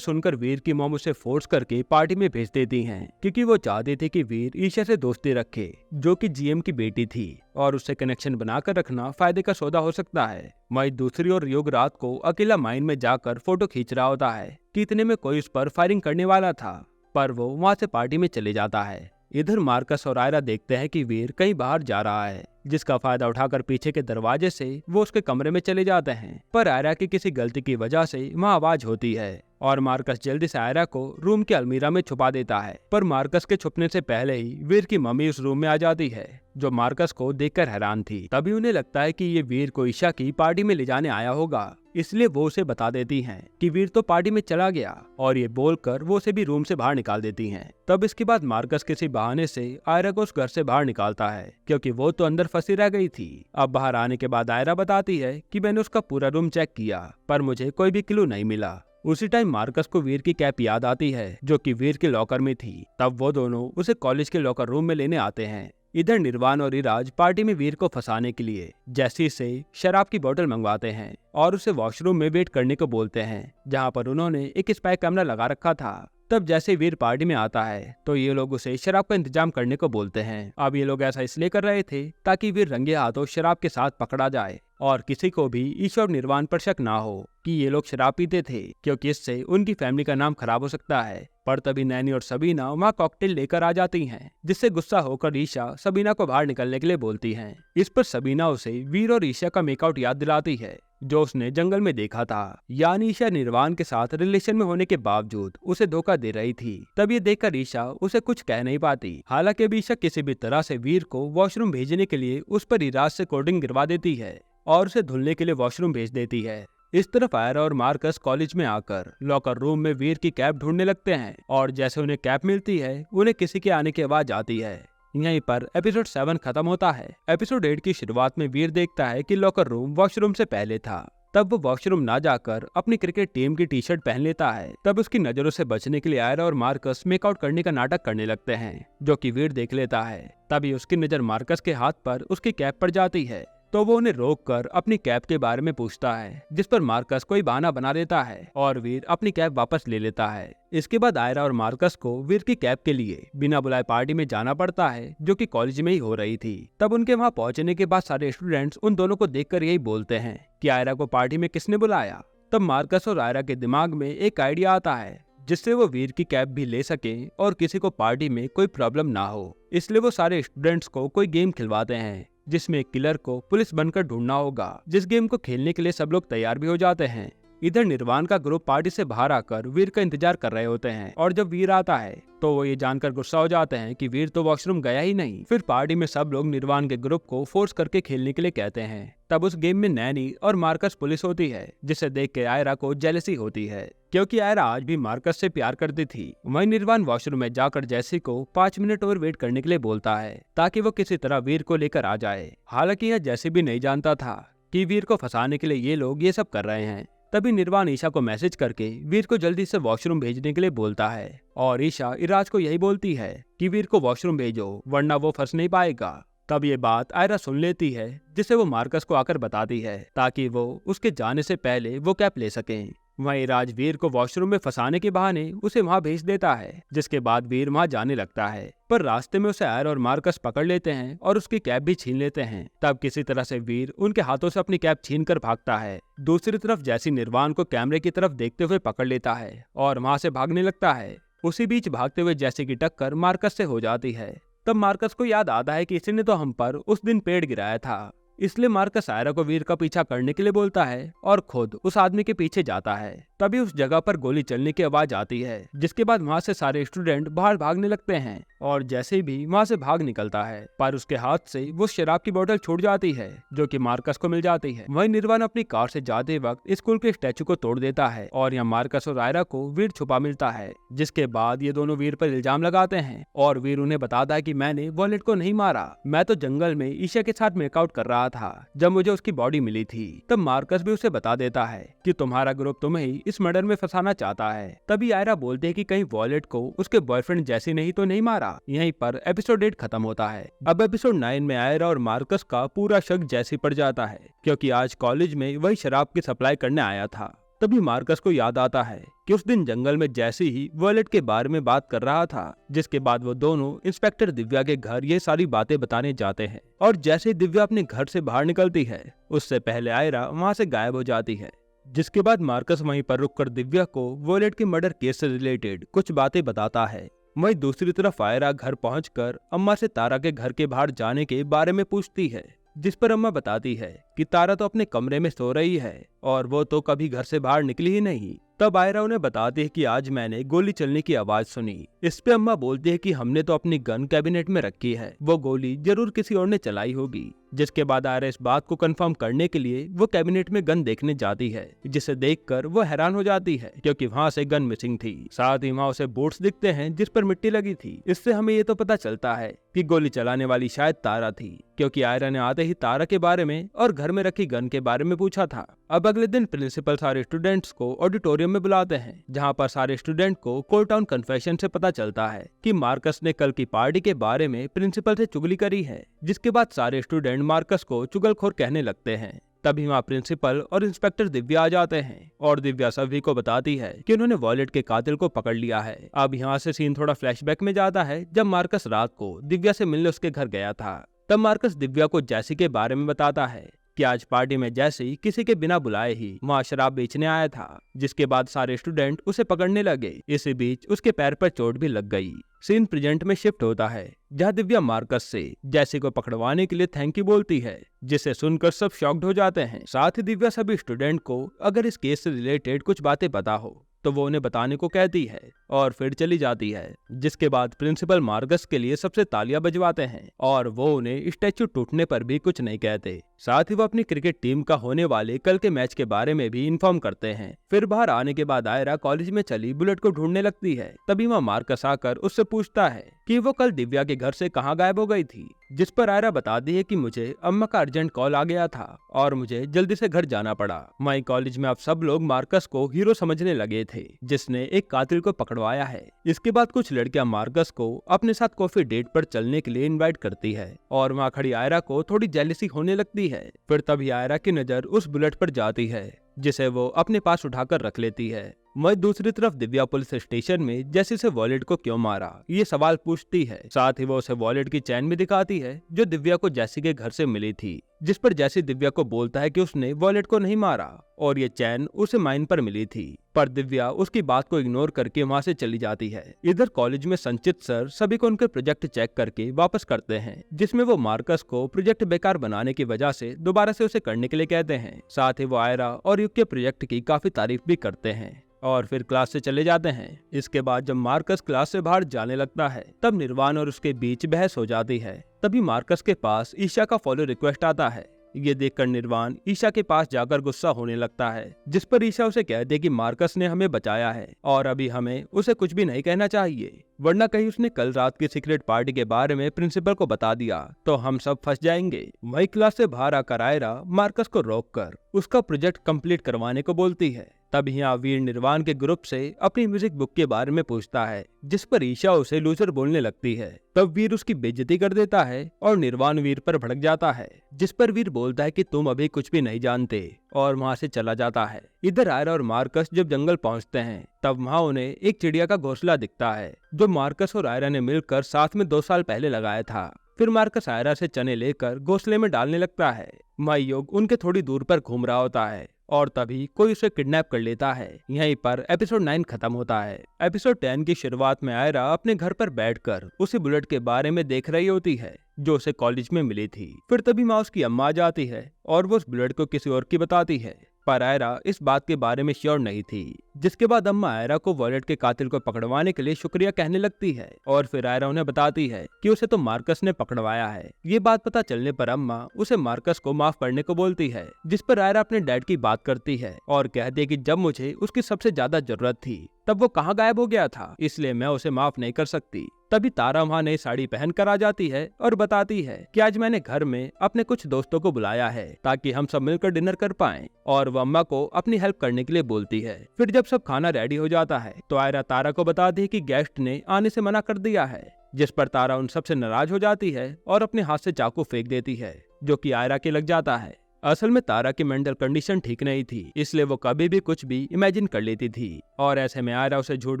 S1: सुनकर वीर की मॉम उसे फोर्स करके पार्टी में भेज देती हैं, क्योंकि वो चाहते थे कि वीर ईशा से दोस्ती रखे, जो कि जीएम की बेटी थी, और उससे कनेक्शन बनाकर रखना फायदे का सौदा हो सकता है। वहीं दूसरी ओर योग रात को अकेला माइन में जाकर फोटो खींच रहा होता है कि इतने में कोई उस पर फायरिंग करने वाला था, पर वो वहाँ से पार्टी में चले जाता है। इधर मार्कस और आयरा देखते हैं कि वीर कहीं बाहर जा रहा है, जिसका फायदा उठाकर पीछे के दरवाजे से वो उसके कमरे में चले जाते हैं। पर आयरा की किसी गलती की वजह से वहाँ आवाज होती है और मार्कस जल्दी से आयरा को रूम के अलमीरा में छुपा देता है। पर मार्कस के छुपने से पहले ही वीर की मम्मी उस रूम में आ जाती है, जो मार्कस को देखकर हैरान थी। तभी उन्हें लगता है कि ये वीर को ईशा की पार्टी में ले जाने आया होगा, इसलिए वो उसे बता देती हैं कि वीर तो पार्टी में चला गया, और ये बोलकर वो उसे भी रूम से बाहर निकाल देती हैं। तब इसके बाद मार्कस किसी बहाने से आयरा को उस घर से बाहर निकालता है, क्योंकि वो तो अंदर फंसी रह गई थी। अब बाहर आने के बाद आयरा बताती है कि मैंने उसका पूरा रूम चेक किया, पर मुझे कोई भी क्लू नहीं मिला। उसी टाइम मार्कस को वीर की कैप याद आती है, जो कि वीर के लॉकर में थी। तब वो दोनों उसे कॉलेज के लॉकर रूम में लेने आते हैं। इधर निर्वाण और इराज पार्टी में वीर को फंसाने के लिए जैसी से शराब की बोतल मंगवाते हैं और उसे वॉशरूम में वेट करने को बोलते हैं, जहां पर उन्होंने एक स्पाई कैमरा लगा रखा था। तब जैसे वीर पार्टी में आता है तो ये लोग उसे शराब का इंतजाम करने को बोलते हैं। अब ये लोग ऐसा इसलिए कर रहे थे ताकि वीर रंगे हाथों शराब के साथ पकड़ा जाए और किसी को भी ईशा और निर्वाण पर शक ना हो कि ये लोग शराब पीते थे, क्योंकि इससे उनकी फैमिली का नाम खराब हो सकता है। पर तभी नैनी और सबीना वहाँ कॉकटेल लेकर आ जाती हैं, जिससे गुस्सा होकर ईशा सबीना को बाहर निकलने के लिए बोलती हैं। इस पर सबीना उसे वीर और ईशा का मेकआउट याद दिलाती है, जो उसने जंगल में देखा था। यानी ईशा निर्वाण के साथ रिलेशन में होने के बावजूद उसे धोखा दे रही थी। तब ये देखकर ईशा उसे कुछ कह नहीं पाती। हालांकि अब ईशा किसी भी तरह से वीर को वॉशरूम भेजने के लिए उस पर इराज से कोडिंग गिरवा देती है और उसे धुलने के लिए वॉशरूम भेज देती है। इस तरफ आयरा और मार्कस कॉलेज में आकर लॉकर रूम में वीर की कैप ढूंढने लगते हैं, और जैसे उन्हें कैप मिलती है उन्हें किसी के आने की आवाज आती है। यहीं पर एपिसोड 7 खत्म होता है। एपिसोड 8 की शुरुआत में वीर देखता है कि लॉकर रूम वॉशरूम से पहले था। तब वो वॉशरूम ना जाकर अपनी क्रिकेट टीम की टी शर्ट पहन लेता है। तब उसकी नजरों से बचने के लिए आयरा और मार्कस मेकआउट करने का नाटक करने लगते हैं, जो कि वीर देख लेता है। तभी उसकी नजर मार्कस के हाथ पर उसकी कैप पर जाती है, तो वो उन्हें रोककर अपनी कैप के बारे में पूछता है, जिस पर मार्कस कोई बहाना बना देता है और वीर अपनी कैप वापस ले लेता है। इसके बाद आयरा और मार्कस को वीर की कैप के लिए बिना बुलाए पार्टी में जाना पड़ता है, जो कि कॉलेज में ही हो रही थी। तब उनके वहाँ पहुंचने के बाद सारे स्टूडेंट्स उन दोनों को देखकर यही बोलते हैं कि आयरा को पार्टी में किसने बुलाया। तब मार्कस और आयरा के दिमाग में एक आइडिया आता है, जिससे वो वीर की कैप भी ले सके और किसी को पार्टी में कोई प्रॉब्लम ना हो। इसलिए वो सारे स्टूडेंट्स को कोई गेम खिलवाते हैं, जिसमें किलर को पुलिस बनकर ढूंढना होगा, जिस गेम को खेलने के लिए सब लोग तैयार भी हो जाते हैं। इधर निर्वाण का ग्रुप पार्टी से बाहर आकर वीर का इंतजार कर रहे होते हैं, और जब वीर आता है तो वो ये जानकर गुस्सा हो जाते हैं कि वीर तो वॉशरूम गया ही नहीं। फिर पार्टी में सब लोग निर्वाण के ग्रुप को फोर्स करके खेलने के लिए कहते हैं। तब उस गेम में नैनी और मार्कस पुलिस होती है, जिसे देख के आयरा को जेलसी होती है, क्योंकि आयरा आज भी मार्कस से प्यार करती थी। वहीं निर्वाण वॉशरूम में जाकर जैसी को 5 मिनट और वेट करने के लिए बोलता है, ताकि वो किसी तरह वीर को लेकर आ जाए। हालांकि यह जैसी भी नहीं जानता था कि वीर को फंसाने के लिए ये लोग ये सब कर रहे हैं। तभी निर्वाण ईशा को मैसेज करके वीर को जल्दी से वॉशरूम भेजने के लिए बोलता है, और ईशा इराज को यही बोलती है कि वीर को वॉशरूम भेजो, वरना वो फंस नहीं पाएगा। तब ये बात आयरा सुन लेती है, जिसे वो मार्कस को आकर बताती है, ताकि वो उसके जाने से पहले वो कैप ले सकें। वहीं राज वीर को वॉशरूम में फंसाने के बहाने उसे वहां भेज देता है, जिसके बाद वीर वहां जाने लगता है। पर रास्ते में उसे आयरा और मार्कस पकड़ लेते हैं और उसकी कैप भी छीन लेते हैं। तब किसी तरह से वीर उनके हाथों से अपनी कैप छीन कर भागता है। दूसरी तरफ जैसी निर्वाण को कैमरे की तरफ देखते हुए पकड़ लेता है और वहां से भागने लगता है। उसी बीच भागते हुए जैसी की टक्कर मार्कस से हो जाती है। तब मार्कस को याद आता है कि इसी ने तो हम पर उस दिन पेड़ गिराया था, इसलिए मार्कस आयरा को वीर का पीछा करने के लिए बोलता है और खुद उस आदमी के पीछे जाता है। तभी उस जगह पर गोली चलने की आवाज आती है, जिसके बाद वहाँ से सारे स्टूडेंट बाहर भागने लगते हैं और जैसे भी वहाँ से भाग निकलता है पर उसके हाथ से वो शराब की बोतल छूट जाती है जो कि मार्कस को मिल जाती है। वहीं निर्वाण अपनी कार से जाते वक्त स्कूल के स्टैचू को तोड़ देता है और यहाँ मार्कस और आयरा को वीर छुपा मिलता है, जिसके बाद ये दोनों वीर पर इल्जाम लगाते हैं और वीर उन्हें बताता है कि मैंने वॉलेट को नहीं मारा, मैं तो जंगल में ईशा के साथ मेकआउट कर रहा था जब मुझे उसकी बॉडी मिली थी। तब मार्कस भी उसे बता देता है कि तुम्हारा ग्रुप तुम्हें ही इस मर्डर में फंसाना चाहता है। तभी आयरा बोलते हैं कि कहीं वॉलेट को उसके बॉयफ्रेंड जैसी नहीं तो नहीं मारा। यहीं पर एपिसोड 8 खत्म होता है। अब एपिसोड 9 में आयरा और मार्कस का पूरा शक जैसी पड़ जाता है क्योंकि आज कॉलेज में वही शराब की सप्लाई करने आया था। तभी मार्कस को याद आता है कि उस दिन जंगल में जैसे ही वॉलेट के बारे में बात कर रहा था, जिसके बाद वो दोनों इंस्पेक्टर दिव्या के घर ये सारी बातें बताने जाते हैं और जैसे ही दिव्या अपने घर से बाहर निकलती है उससे पहले आयरा वहाँ से गायब हो जाती है। जिसके बाद मार्कस वहीं पर रुककर दिव्या को वॉलेट के मर्डर केस से रिलेटेड कुछ बातें बताता है। वहीं दूसरी तरफ आयरा घर पहुंचकर अम्मा से तारा के घर के बाहर जाने के बारे में पूछती है, जिस पर अम्मा बताती है कि तारा तो अपने कमरे में सो रही है और वो तो कभी घर से बाहर निकली ही नहीं। तब आयरा उन्हें बताती है कि आज मैंने गोली चलने की आवाज सुनी। इस पे अम्मा बोलती है कि हमने तो अपनी गन कैबिनेट में रखी है, वो गोली जरूर किसी और ने चलाई होगी। जिसके बाद आयरा इस बात को कंफर्म करने के लिए वो कैबिनेट में गन देखने जाती है, जिसे देखकर वो हैरान हो जाती है क्योंकि वहाँ से गन मिसिंग थी। साथ ही वहाँ उसे बूट्स दिखते हैं जिस पर मिट्टी लगी थी। इससे हमें ये तो पता चलता है कि गोली चलाने वाली शायद तारा थी, क्योंकि आयरा ने आते ही तारा के बारे में और घर में रखी गन के बारे में पूछा था। अब अगले दिन प्रिंसिपल सारे स्टूडेंट्स को ऑडिटोरियम में बुलाते हैं, जहाँ पर सारे स्टूडेंट को कोर्ट टाउन कन्फेशन से पता चलता है कि मार्कस ने कल की पार्टी के बारे में प्रिंसिपल से चुगली करी है। जिसके बाद सारे स्टूडेंट मार्कस को चुगलखोर कहने लगते हैं। तभी वहाँ प्रिंसिपल और इंस्पेक्टर दिव्या आ जाते हैं और दिव्या सभी को बताती है कि उन्होंने वॉलेट के कातिल को पकड़ लिया है। अब यहाँ से सीन थोड़ा फ्लैशबैक में जाता है जब मार्कस रात को दिव्या से मिलने उसके घर गया था। तब मार्कस दिव्या को जैसी के बारे में बताता है कि आज पार्टी में जैसी किसी के बिना बुलाए ही वहाँ शराब बेचने आया था। जिसके बाद सारे स्टूडेंट उसे पकड़ने लगे। इसी बीच उसके पैर पर चोट भी लग गई। सीन प्रेजेंट में शिफ्ट होता है जहाँ दिव्या मार्कस से जैसी को पकड़वाने के लिए थैंक यू बोलती है, जिसे सुनकर सब शॉक्ड हो जाते हैं। साथ ही दिव्या सभी स्टूडेंट को अगर इस केस से रिलेटेड कुछ बातें पता हो तो वो उन्हें बताने को कहती है और फिर चली जाती है। जिसके बाद प्रिंसिपल मार्कस के लिए सबसे तालियां बजवाते हैं और वो उन्हें स्टैचू टूटने पर भी कुछ नहीं कहते। साथ ही वो अपनी क्रिकेट टीम का होने वाले कल के मैच के बारे में भी इन्फॉर्म करते हैं। फिर बाहर आने के बाद आयरा कॉलेज में चली बुलेट को ढूंढने लगती है। तभी वहाँ मार्कस आकर उससे पूछता है कि वो कल दिव्या के घर से कहाँ गायब हो गई थी। जिस पर आयरा बताती है कि मुझे अम्मा का अर्जेंट कॉल आ गया था और मुझे जल्दी से घर जाना पड़ा। वहीं कॉलेज में अब सब लोग मार्कस को हीरो समझने लगे थे जिसने एक कातिल को पकड़वाया है। इसके बाद कुछ लड़कियां मार्कस को अपने साथ कॉफी डेट पर चलने के लिए इनवाइट करती है और वहाँ खड़ी आयरा को थोड़ी जेलसी होने लगती है। फिर तभी आयरा की नजर उस बुलेट पर जाती है जिसे वो अपने पास उठाकर रख लेती है। वहीं दूसरी तरफ दिव्या पुलिस स्टेशन में जैसी से वॉलेट को क्यों मारा ये सवाल पूछती है। साथ ही वो उसे वॉलेट की चैन भी दिखाती है जो दिव्या को जैसी के घर से मिली थी। जिस पर जैसी दिव्या को बोलता है कि उसने वॉलेट को नहीं मारा और ये चैन उसे माइन पर मिली थी। पर दिव्या उसकी बात को इग्नोर करके वहाँ से चली जाती है। इधर कॉलेज में संचित सर सभी को उनके प्रोजेक्ट चेक करके वापस करते हैं, जिसमें वो मार्कस को प्रोजेक्ट बेकार बनाने की वजह से दोबारा से उसे करने के लिए कहते हैं। साथ ही वो आयरा और युग के प्रोजेक्ट की काफी तारीफ भी करते हैं और फिर क्लास से चले जाते हैं। इसके बाद जब मार्कस क्लास से बाहर जाने लगता है तब निर्वाण और उसके बीच बहस हो जाती है। तभी मार्कस के पास ईशा का फॉलो रिक्वेस्ट आता है। ये देखकर निर्वाण ईशा के पास जाकर गुस्सा होने लगता है, जिस पर ईशा उसे कहती है कि मार्कस ने हमें बचाया है और अभी हमें उसे कुछ भी नहीं कहना चाहिए, वरना कहीं उसने कल रात की सीक्रेट पार्टी के बारे में प्रिंसिपल को बता दिया तो हम सब फंस जाएंगे। वही क्लास से बाहर आकर आयरा मार्कस को रोककर उसका प्रोजेक्ट कंप्लीट करवाने को बोलती है। तब यहाँ वीर निर्वाण के ग्रुप से अपनी म्यूजिक बुक के बारे में पूछता है, जिस पर ईशा उसे लूजर बोलने लगती है। तब वीर उसकी बेइज्जती कर देता है और निर्वाण वीर पर भड़क जाता है, जिस पर वीर बोलता है कि तुम अभी कुछ भी नहीं जानते और वहाँ से चला जाता है। इधर आयरा और मार्कस जब जंगल पहुँचते हैं तब वहाँ उन्हें एक चिड़िया का घोंसला दिखता है जो मार्कस और आयरा ने मिलकर साथ में 2 साल पहले लगाया था। फिर मार्कस आयरा से चने लेकर घोंसले में डालने लगता है। माई योग उनके थोड़ी दूर पर घूम रहा होता है और तभी कोई उसे किडनैप कर लेता है। यहीं पर एपिसोड 9 खत्म होता है। एपिसोड 10 की शुरुआत में आयरा अपने घर पर बैठकर उसी बुलेट के बारे में देख रही होती है जो उसे कॉलेज में मिली थी। फिर तभी माँ उसकी अम्मा आ जाती है और वो उस बुलेट को किसी और की बताती है, पर आयरा इस बात के बारे में श्योर नहीं थी। जिसके बाद अम्मा आयरा को वॉलेट के कातिल को पकड़वाने के लिए शुक्रिया कहने लगती है और फिर आयरा उन्हें बताती है कि उसे तो मार्कस ने पकड़वाया है। ये बात पता चलने पर अम्मा उसे मार्कस को माफ करने को बोलती है, जिस पर आयरा अपने डैड की बात करती है और कहती है कि जब मुझे उसकी सबसे ज्यादा जरूरत थी तब वो कहाँ गायब हो गया था, इसलिए मैं उसे माफ नहीं कर सकती। तभी तारा वहाँ नई साड़ी पहन कर आ जाती है और बताती है कि आज मैंने घर में अपने कुछ दोस्तों को बुलाया है ताकि हम सब मिलकर डिनर कर पाएं, और वो अम्मा को अपनी हेल्प करने के लिए बोलती है। फिर जब सब खाना रेडी हो जाता है तो आयरा तारा को बताती है कि गेस्ट ने आने से मना कर दिया है, जिस पर तारा उन सबसे नाराज हो जाती है और अपने हाथ से चाकू फेंक देती है, जो कि आयरा के लग जाता है। असल में तारा की मेंटल कंडीशन ठीक नहीं थी, इसलिए वो कभी भी कुछ भी इमेजिन कर लेती थी और ऐसे में आयरा उसे झूठ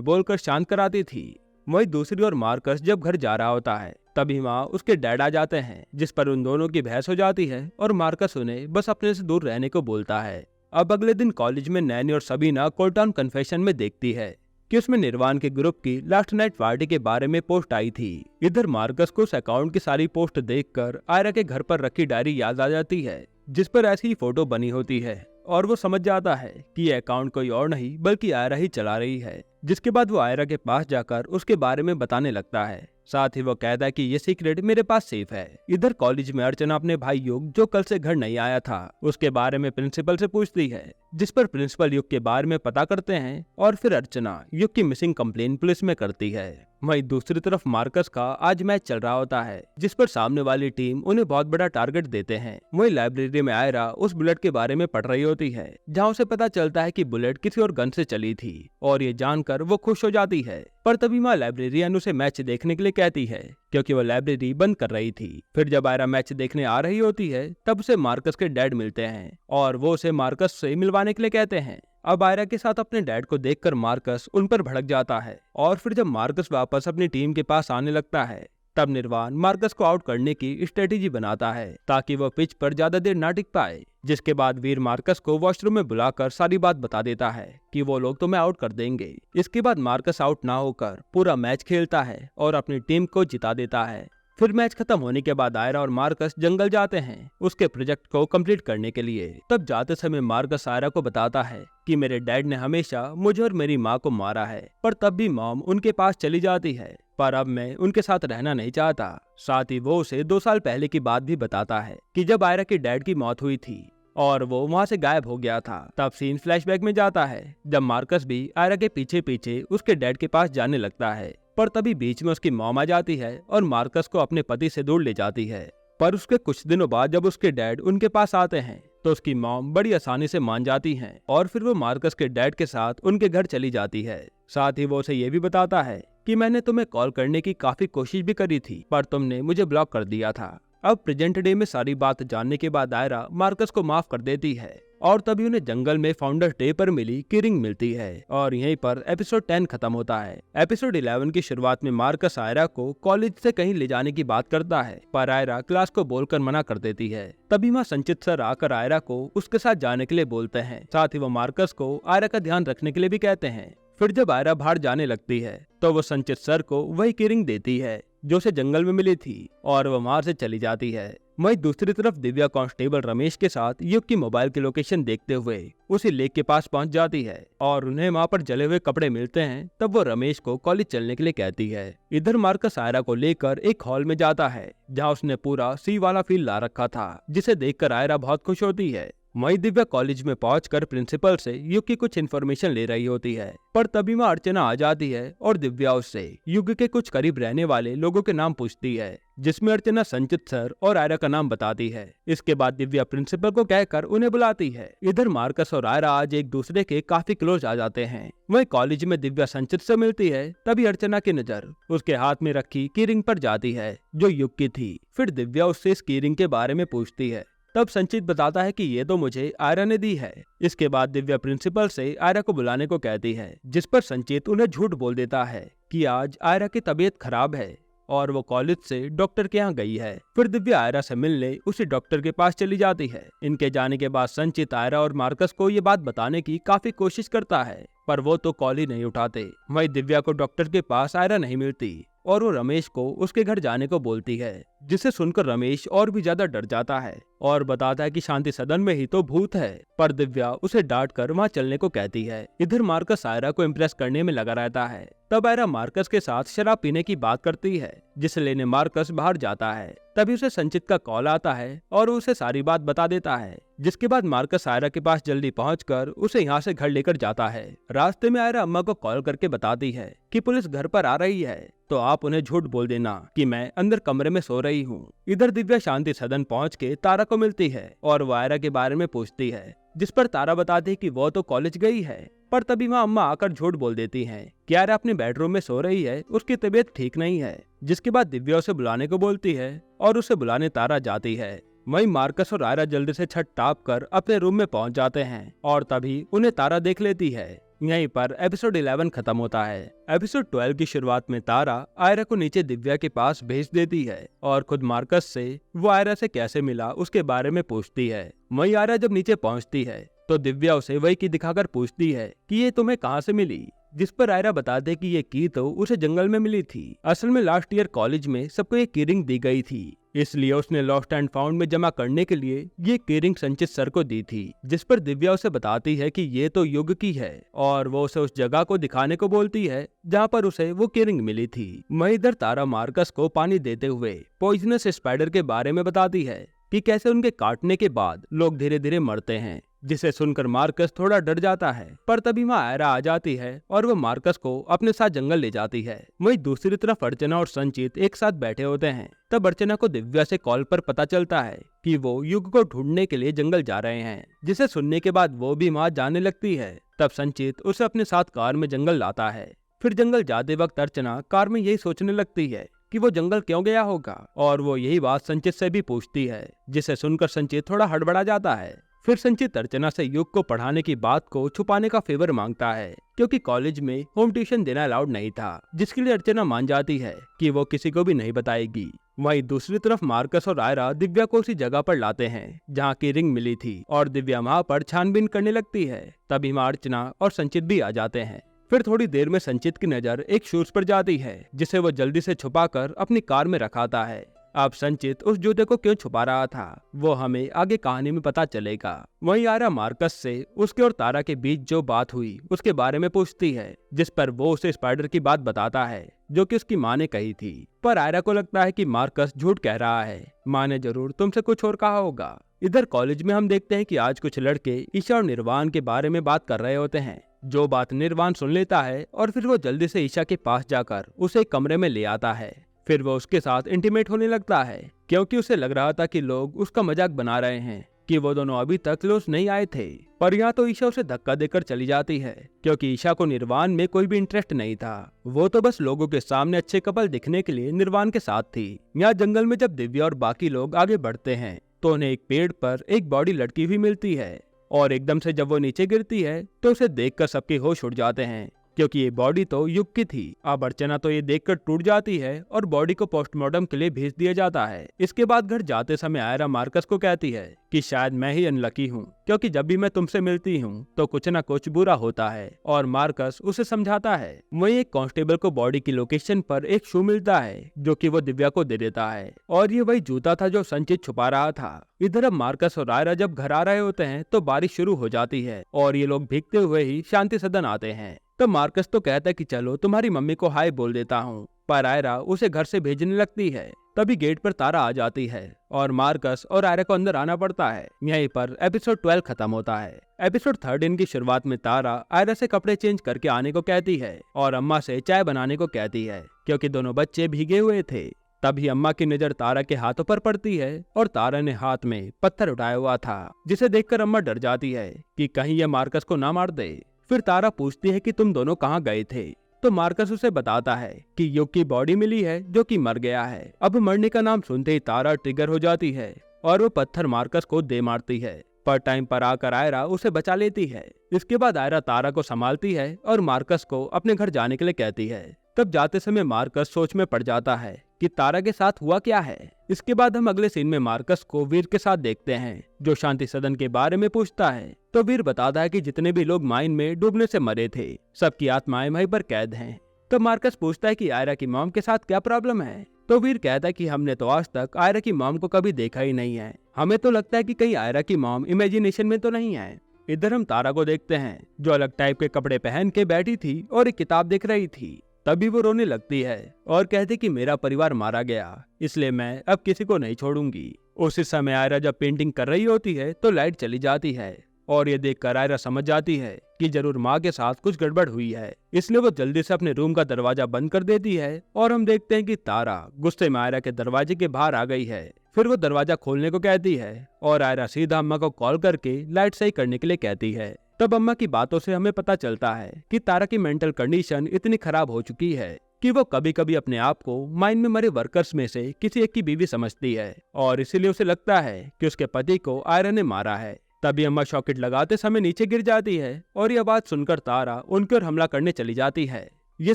S1: बोलकर शांत कराती थी। वही दूसरी ओर मार्कस जब घर जा रहा होता है तभी वहाँ उसके डैड आ जाते हैं, जिस पर उन दोनों की बहस हो जाती है और मार्कस उन्हें बस अपने से दूर रहने को बोलता है। अब अगले दिन कॉलेज में नैनी और सबीना कोल्टाउन कन्फेशन में देखती है कि उसमें निर्वाण के ग्रुप की लास्ट नाइट पार्टी के बारे में पोस्ट आई थी। इधर मार्कस को उस अकाउंट की सारी पोस्ट देखकर आयरा के घर पर रखी डायरी याद आ जाती है, जिस पर ऐसी ही फोटो बनी होती है और वो समझ जाता है कि ये अकाउंट कोई और नहीं बल्कि आयरा ही चला रही है। जिसके बाद वो आयरा के पास जाकर उसके बारे में बताने लगता है, साथ ही वो कहता है कि ये सीक्रेट मेरे पास सेफ है। इधर कॉलेज में अर्चना अपने भाई युग जो कल से घर नहीं आया था उसके बारे में प्रिंसिपल से पूछती है, जिस पर प्रिंसिपल युग के बारे में पता करते हैं और फिर अर्चना युग की मिसिंग कंप्लेन पुलिस में करती है। वहीं दूसरी तरफ मार्कस का आज मैच चल रहा होता है, जिस पर सामने वाली टीम उन्हें बहुत बड़ा टारगेट देते हैं। वहीं लाइब्रेरी में आयरा उस बुलेट के बारे में पढ़ रही होती है, जहां उसे पता चलता है कि बुलेट किसी और गन से चली थी और ये जानकर वो खुश हो जाती है। पर तभी माँ लाइब्रेरियन उसे मैच देखने के लिए कहती है, क्योंकि वो लाइब्रेरी बंद कर रही थी। फिर जब आयरा मैच देखने आ रही होती है तब उसे मार्कस के डैड मिलते हैं और वो उसे मार्कस से मिलवाने के लिए कहते हैं। अब आयरा के साथ अपने डैड को देखकर मार्कस उन पर भड़क जाता है और फिर जब मार्कस वापस अपनी टीम के पास आने लगता है तब निर्वाण मार्कस को आउट करने की स्ट्रेटेजी बनाता है ताकि वह पिच पर ज्यादा देर ना टिक पाए। जिसके बाद वीर मार्कस को वॉशरूम में बुलाकर सारी बात बता देता है कि वो लोग तुम्हें आउट कर देंगे। इसके बाद मार्कस आउट ना होकर पूरा मैच खेलता है और अपनी टीम को जिता देता है। फिर मैच खत्म होने के बाद आयरा और मार्कस जंगल जाते हैं उसके प्रोजेक्ट को कंप्लीट करने के लिए। तब जाते समय मार्कस आयरा को बताता है कि मेरे डैड ने हमेशा मुझे और मेरी माँ को मारा है, पर तब भी मॉम उनके पास चली जाती है, पर अब मैं उनके साथ रहना नहीं चाहता। साथ ही वो उसे 2 साल पहले की बात भी बताता है कि जब आयरा की डैड की मौत हुई थी और वो वहाँ से गायब हो गया था। तब सीन फ्लैशबैक में जाता है जब मार्कस भी आयरा के पीछे पीछे उसके डैड के पास जाने लगता है, पर तभी बीच में उसकी मॉम आ जाती है और मार्कस को अपने पति से दूर ले जाती है। पर उसके कुछ दिनों बाद जब उसके डैड उनके पास आते हैं तो उसकी मॉम बड़ी आसानी से मान जाती हैं और फिर वो मार्कस के डैड के साथ उनके घर चली जाती है। साथ ही वो उसे ये भी बताता है कि मैंने तुम्हें कॉल करने की काफी कोशिश भी करी थी, पर तुमने मुझे ब्लॉक कर दिया था। अब प्रेजेंट डे में सारी बात जानने के बाद आयरा मार्कस को माफ कर देती है और तभी उन्हें जंगल में फाउंडर्स डे पर मिली कीरिंग मिलती है और यहीं पर एपिसोड 10 खत्म होता है। एपिसोड 11 की शुरुआत में मार्कस आयरा को कॉलेज से कहीं ले जाने की बात करता है, पर आयरा क्लास को बोलकर मना कर देती है। तभी वहाँ संचित सर आकर आयरा को उसके साथ जाने के लिए बोलते हैं। साथ ही वो मार्कस को आयरा का ध्यान रखने के लिए भी कहते हैं। फिर जब आयरा बाहर जाने लगती है तो वो संचित सर को वही कीरिंग देती है जो उसे जंगल में मिली थी और वो वहां से चली जाती है। वहीं दूसरी तरफ दिव्या कांस्टेबल रमेश के साथ युग की मोबाइल की लोकेशन देखते हुए उसी लेक के पास पहुंच जाती है और उन्हें वहां पर जले हुए कपड़े मिलते हैं। तब वो रमेश को कॉलेज चलने के लिए कहती है। इधर मार्कस आयरा को लेकर एक हॉल में जाता है जहां उसने पूरा सी वाला फील ला रखा था, जिसे देखकर आयरा बहुत खुश होती है। वहीं दिव्या कॉलेज में पहुंचकर प्रिंसिपल से युग की कुछ इन्फॉर्मेशन ले रही होती है, पर तभी वहाँ अर्चना आ जाती है और दिव्या उससे युग के कुछ करीब रहने वाले लोगों के नाम पूछती है, जिसमें अर्चना संचित सर और आयरा का नाम बताती है। इसके बाद दिव्या प्रिंसिपल को कहकर उन्हें बुलाती है। इधर मार्कस और आयरा आज एक दूसरे के काफी क्लोज आ जाते हैं। वहीं कॉलेज में दिव्या संचित से मिलती है, तभी अर्चना की नजर उसके हाथ में रखी कीरिंग पर जाती है जो युग की थी। फिर दिव्या उससे इस कीरिंग के बारे में पूछती है। तब संचित बताता है कि ये तो मुझे आयरा ने दी है। इसके बाद दिव्या प्रिंसिपल से आयरा को बुलाने को कहती है, जिस पर संचित उन्हें झूठ बोल देता है कि आज आयरा की तबीयत खराब है और वो कॉलेज से डॉक्टर के यहाँ गई है। फिर दिव्या आयरा से मिलने उसी डॉक्टर के पास चली जाती है। इनके जाने के बाद संचित आयरा और मार्कस को ये बात बताने की काफी कोशिश करता है, पर वो तो कॉल ही नहीं उठाते। वहीं दिव्या को डॉक्टर के पास आयरा नहीं मिलती और वो रमेश को उसके घर जाने को बोलती है, जिसे सुनकर रमेश और भी ज्यादा डर जाता है और बताता है कि शांति सदन में ही तो भूत है। पर दिव्या उसे डांट कर वहाँ चलने को कहती है। इधर मार्कस आयरा को इम्प्रेस करने में लगा रहता है। तब आयरा मार्कस के साथ शराब पीने की बात करती है, जिसे लेने मार्कस बाहर जाता है। तभी उसे संचित का कॉल आता है और उसे सारी बात बता देता है, जिसके बाद मार्कस आयरा के पास जल्दी पहुंचकर उसे यहाँ से घर लेकर जाता है। रास्ते में आयरा अम्मा को कॉल करके बताती है कि पुलिस घर पर आ रही है, तो आप उन्हें झूठ बोल देना कि मैं अंदर कमरे में सो रही हूँ। इधर दिव्या शांति सदन पहुँच के तारा को मिलती है और वो आयरा के बारे में पूछती है, जिस पर तारा बताती है कि वो तो कॉलेज गई है। पर तभी वहाँ अम्मा आकर झूठ बोल देती हैं कि आयरा अपने बेडरूम में सो रही है, उसकी तबीयत ठीक नहीं है। जिसके बाद दिव्या उसे बुलाने को बोलती है और उसे बुलाने तारा जाती है। वहीं मार्कस और आयरा जल्दी से छत टाप कर अपने रूम में पहुंच जाते हैं और तभी उन्हें तारा देख लेती है। यहीं पर एपिसोड 11 खत्म होता है। एपिसोड 12 की शुरुआत में तारा आयरा को नीचे दिव्या के पास भेज देती है और खुद मार्कस से वो आयरा से कैसे मिला उसके बारे में पूछती है। वहीं आयरा जब नीचे पहुंचती है तो दिव्या उसे वही की दिखाकर पूछती है कि ये तुम्हें कहाँ से मिली, जिस पर आयरा बताते कि ये की तो उसे जंगल में मिली थी। असल में लास्ट ईयर कॉलेज में सबको ये कीरिंग दी गई थी, इसलिए उसने लॉस्ट एंड फाउंड में जमा करने के लिए ये कीरिंग संचित सर को दी थी। जिस पर दिव्या उसे बताती है कि ये तो युग की है और वो उसे उस जगह को दिखाने को बोलती है जहाँ पर उसे वो कीरिंग मिली थी। वहीं इधर तारा मार्कस को पानी देते हुए पॉइजनस स्पाइडर के बारे में बताती है कि कैसे उनके काटने के बाद लोग धीरे धीरे मरते हैं, जिसे सुनकर मार्कस थोड़ा डर जाता है। पर तभी वहाँ आयरा आ जाती है और वो मार्कस को अपने साथ जंगल ले जाती है। वहीं दूसरी तरफ अर्चना और संचित एक साथ बैठे होते हैं। तब अर्चना को दिव्या से कॉल पर पता चलता है कि वो युग को ढूंढने के लिए जंगल जा रहे हैं, जिसे सुनने के बाद वो भी वहाँ जाने लगती है। तब संचित उसे अपने साथ कार में जंगल लाता है। फिर जंगल जाते वक्त अर्चना कार में यही सोचने लगती है कि वो जंगल क्यों गया होगा और वो यही बात संचित से भी पूछती है, जिसे सुनकर संचित थोड़ा हड़बड़ा जाता है। फिर संचित अर्चना से युग को पढ़ाने की बात को छुपाने का फेवर मांगता है, क्योंकि कॉलेज में होम ट्यूशन देना अलाउड नहीं था, जिसके लिए अर्चना मान जाती है कि वो किसी को भी नहीं बताएगी। वहीं दूसरी तरफ मार्कस और आयरा दिव्या को उसी जगह पर लाते हैं जहाँ की रिंग मिली थी और दिव्या वहाँ पर छानबीन करने लगती है। तभी वहाँ अर्चना और संचित भी आ जाते हैं। फिर थोड़ी देर में संचित की नजर एक शूज पर जाती है, जिसे वो जल्दी से छुपाकर अपनी कार में रखाता है। अब संचित उस जूते को क्यों छुपा रहा था वो हमें आगे कहानी में पता चलेगा। वहीं आयरा मार्कस से उसके और तारा के बीच जो बात हुई उसके बारे में पूछती है, जिस पर वो उसे स्पाइडर की बात बताता है जो कि उसकी माँ ने कही थी। पर आयरा को लगता है कि मार्कस झूठ कह रहा है, माँ ने जरूर तुमसे कुछ और कहा होगा। इधर कॉलेज में हम देखते हैं कि आज कुछ लड़के ईशा और निर्वाण के बारे में बात कर रहे होते हैं। जो बात निर्वाण सुन लेता है और फिर वो जल्दी से ईशा के पास जाकर उसे एक कमरे में ले आता है। फिर वो उसके साथ इंटीमेट होने लगता है, क्योंकि उसे लग रहा था कि लोग उसका मजाक बना रहे हैं कि वो दोनों अभी तक क्लोज नहीं आए थे। पर यहाँ तो ईशा उसे धक्का देकर चली जाती है, क्योंकि ईशा को निर्वाण में कोई भी इंटरेस्ट नहीं था। वो तो बस लोगों के सामने अच्छे कपल दिखने के लिए निर्वाण के साथ थी। यहाँ जंगल में जब दिव्या और बाकी लोग आगे बढ़ते हैं तो उन्हें एक पेड़ पर एक बॉडी लटकी हुई मिलती है और एकदम से जब वो नीचे गिरती है तो उसे देखकर सबके होश उड़ जाते हैं, क्योंकि ये बॉडी तो युग की थी। अब अर्चना तो ये देखकर टूट जाती है और बॉडी को पोस्टमार्टम के लिए भेज दिया जाता है। इसके बाद घर जाते समय आयरा मार्कस को कहती है कि शायद मैं ही अनलकी हूँ, क्योंकि जब भी मैं तुमसे मिलती हूँ तो कुछ न कुछ बुरा होता है, और मार्कस उसे समझाता है। वहीं एक कांस्टेबल को बॉडी की लोकेशन पर एक शू मिलता है जो कि वो दिव्या को दे देता है, और ये वही जूता था जो संचित छुपा रहा था। इधर अब मार्कस और आयरा जब घर आ रहे होते हैं तो बारिश शुरू हो जाती है और ये लोग भीगते हुए ही शांति सदन आते हैं। तो मार्कस तो कहता है कि चलो तुम्हारी मम्मी को हाय बोल देता हूँ, पर आयरा उसे घर से भेजने लगती है। तभी गेट पर तारा आ जाती है और मार्कस और आयरा को अंदर आना पड़ता है। यहीं पर एपिसोड 12 खत्म होता है। एपिसोड 13 की शुरुआत में तारा आयरा से कपड़े चेंज करके आने को कहती है और अम्मा से चाय बनाने को कहती है, क्योंकि दोनों बच्चे भीगे हुए थे। तभी अम्मा की नजर तारा के हाथों पर पड़ती है और तारा ने हाथ में पत्थर उठाया हुआ था, जिसे देखकर अम्मा डर जाती है कि कहीं ये मार्कस को ना मार दे। फिर तारा पूछती है कि तुम दोनों कहाँ गए थे, तो मार्कस उसे बताता है कि युग की बॉडी मिली है जो कि मर गया है। अब मरने का नाम सुनते ही तारा ट्रिगर हो जाती है और वो पत्थर मार्कस को दे मारती है, पर टाइम पर आकर आयरा उसे बचा लेती है। इसके बाद आयरा तारा को संभालती है और मार्कस को अपने घर जाने के लिए कहती है। तब जाते समय मार्कस सोच में पड़ जाता है कि तारा के साथ हुआ क्या है। इसके बाद हम अगले सीन में मार्कस को वीर के साथ देखते हैं, जो शांति सदन के बारे में पूछता है। तो वीर बताता है कि जितने भी लोग माइन में डूबने से मरे थे, सबकी आत्माएं वहीं पर कैद हैं। तब मार्कस पूछता है कि आयरा की मॉम के साथ क्या प्रॉब्लम है। तो वीर कहता है कि हमने तो आज तक आयरा की मॉम को कभी देखा ही नहीं है। हमें तो लगता है कि कहीं आयरा की मॉम इमेजिनेशन में तो नहीं है। इधर हम तारा को देखते हैं, जो अलग टाइप के कपड़े पहन के बैठी थी और एक किताब देख रही थी। तभी वो रोने लगती है और कहती कि मेरा परिवार मारा गया, इसलिए मैं अब किसी को नहीं छोड़ूंगी। उसी समय आयरा जब पेंटिंग कर रही होती है तो लाइट चली जाती है और ये देखकर आयरा समझ जाती है कि जरूर माँ के साथ कुछ गड़बड़ हुई है। इसलिए वो जल्दी से अपने रूम का दरवाजा बंद कर देती है और हम देखते हैं कि तारा गुस्से में आयरा के दरवाजे के बाहर आ गई है। फिर वो दरवाजा खोलने को कहती है और आयरा सीधा अम्मा को कॉल करके लाइट सही करने के लिए कहती है। तब अम्मा की बातों से हमें पता चलता है कि तारा की मेंटल कंडीशन इतनी खराब हो चुकी है कि वो कभी कभी अपने आप को माइन में मरे वर्कर्स में से किसी एक की बीवी समझती है और इसीलिए उसे लगता है कि उसके पति को आयरा ने मारा है। तभी अम्मा शॉकेट लगाते समय नीचे गिर जाती है और ये आवाज सुनकर तारा उनके ओर हमला करने चली जाती है। ये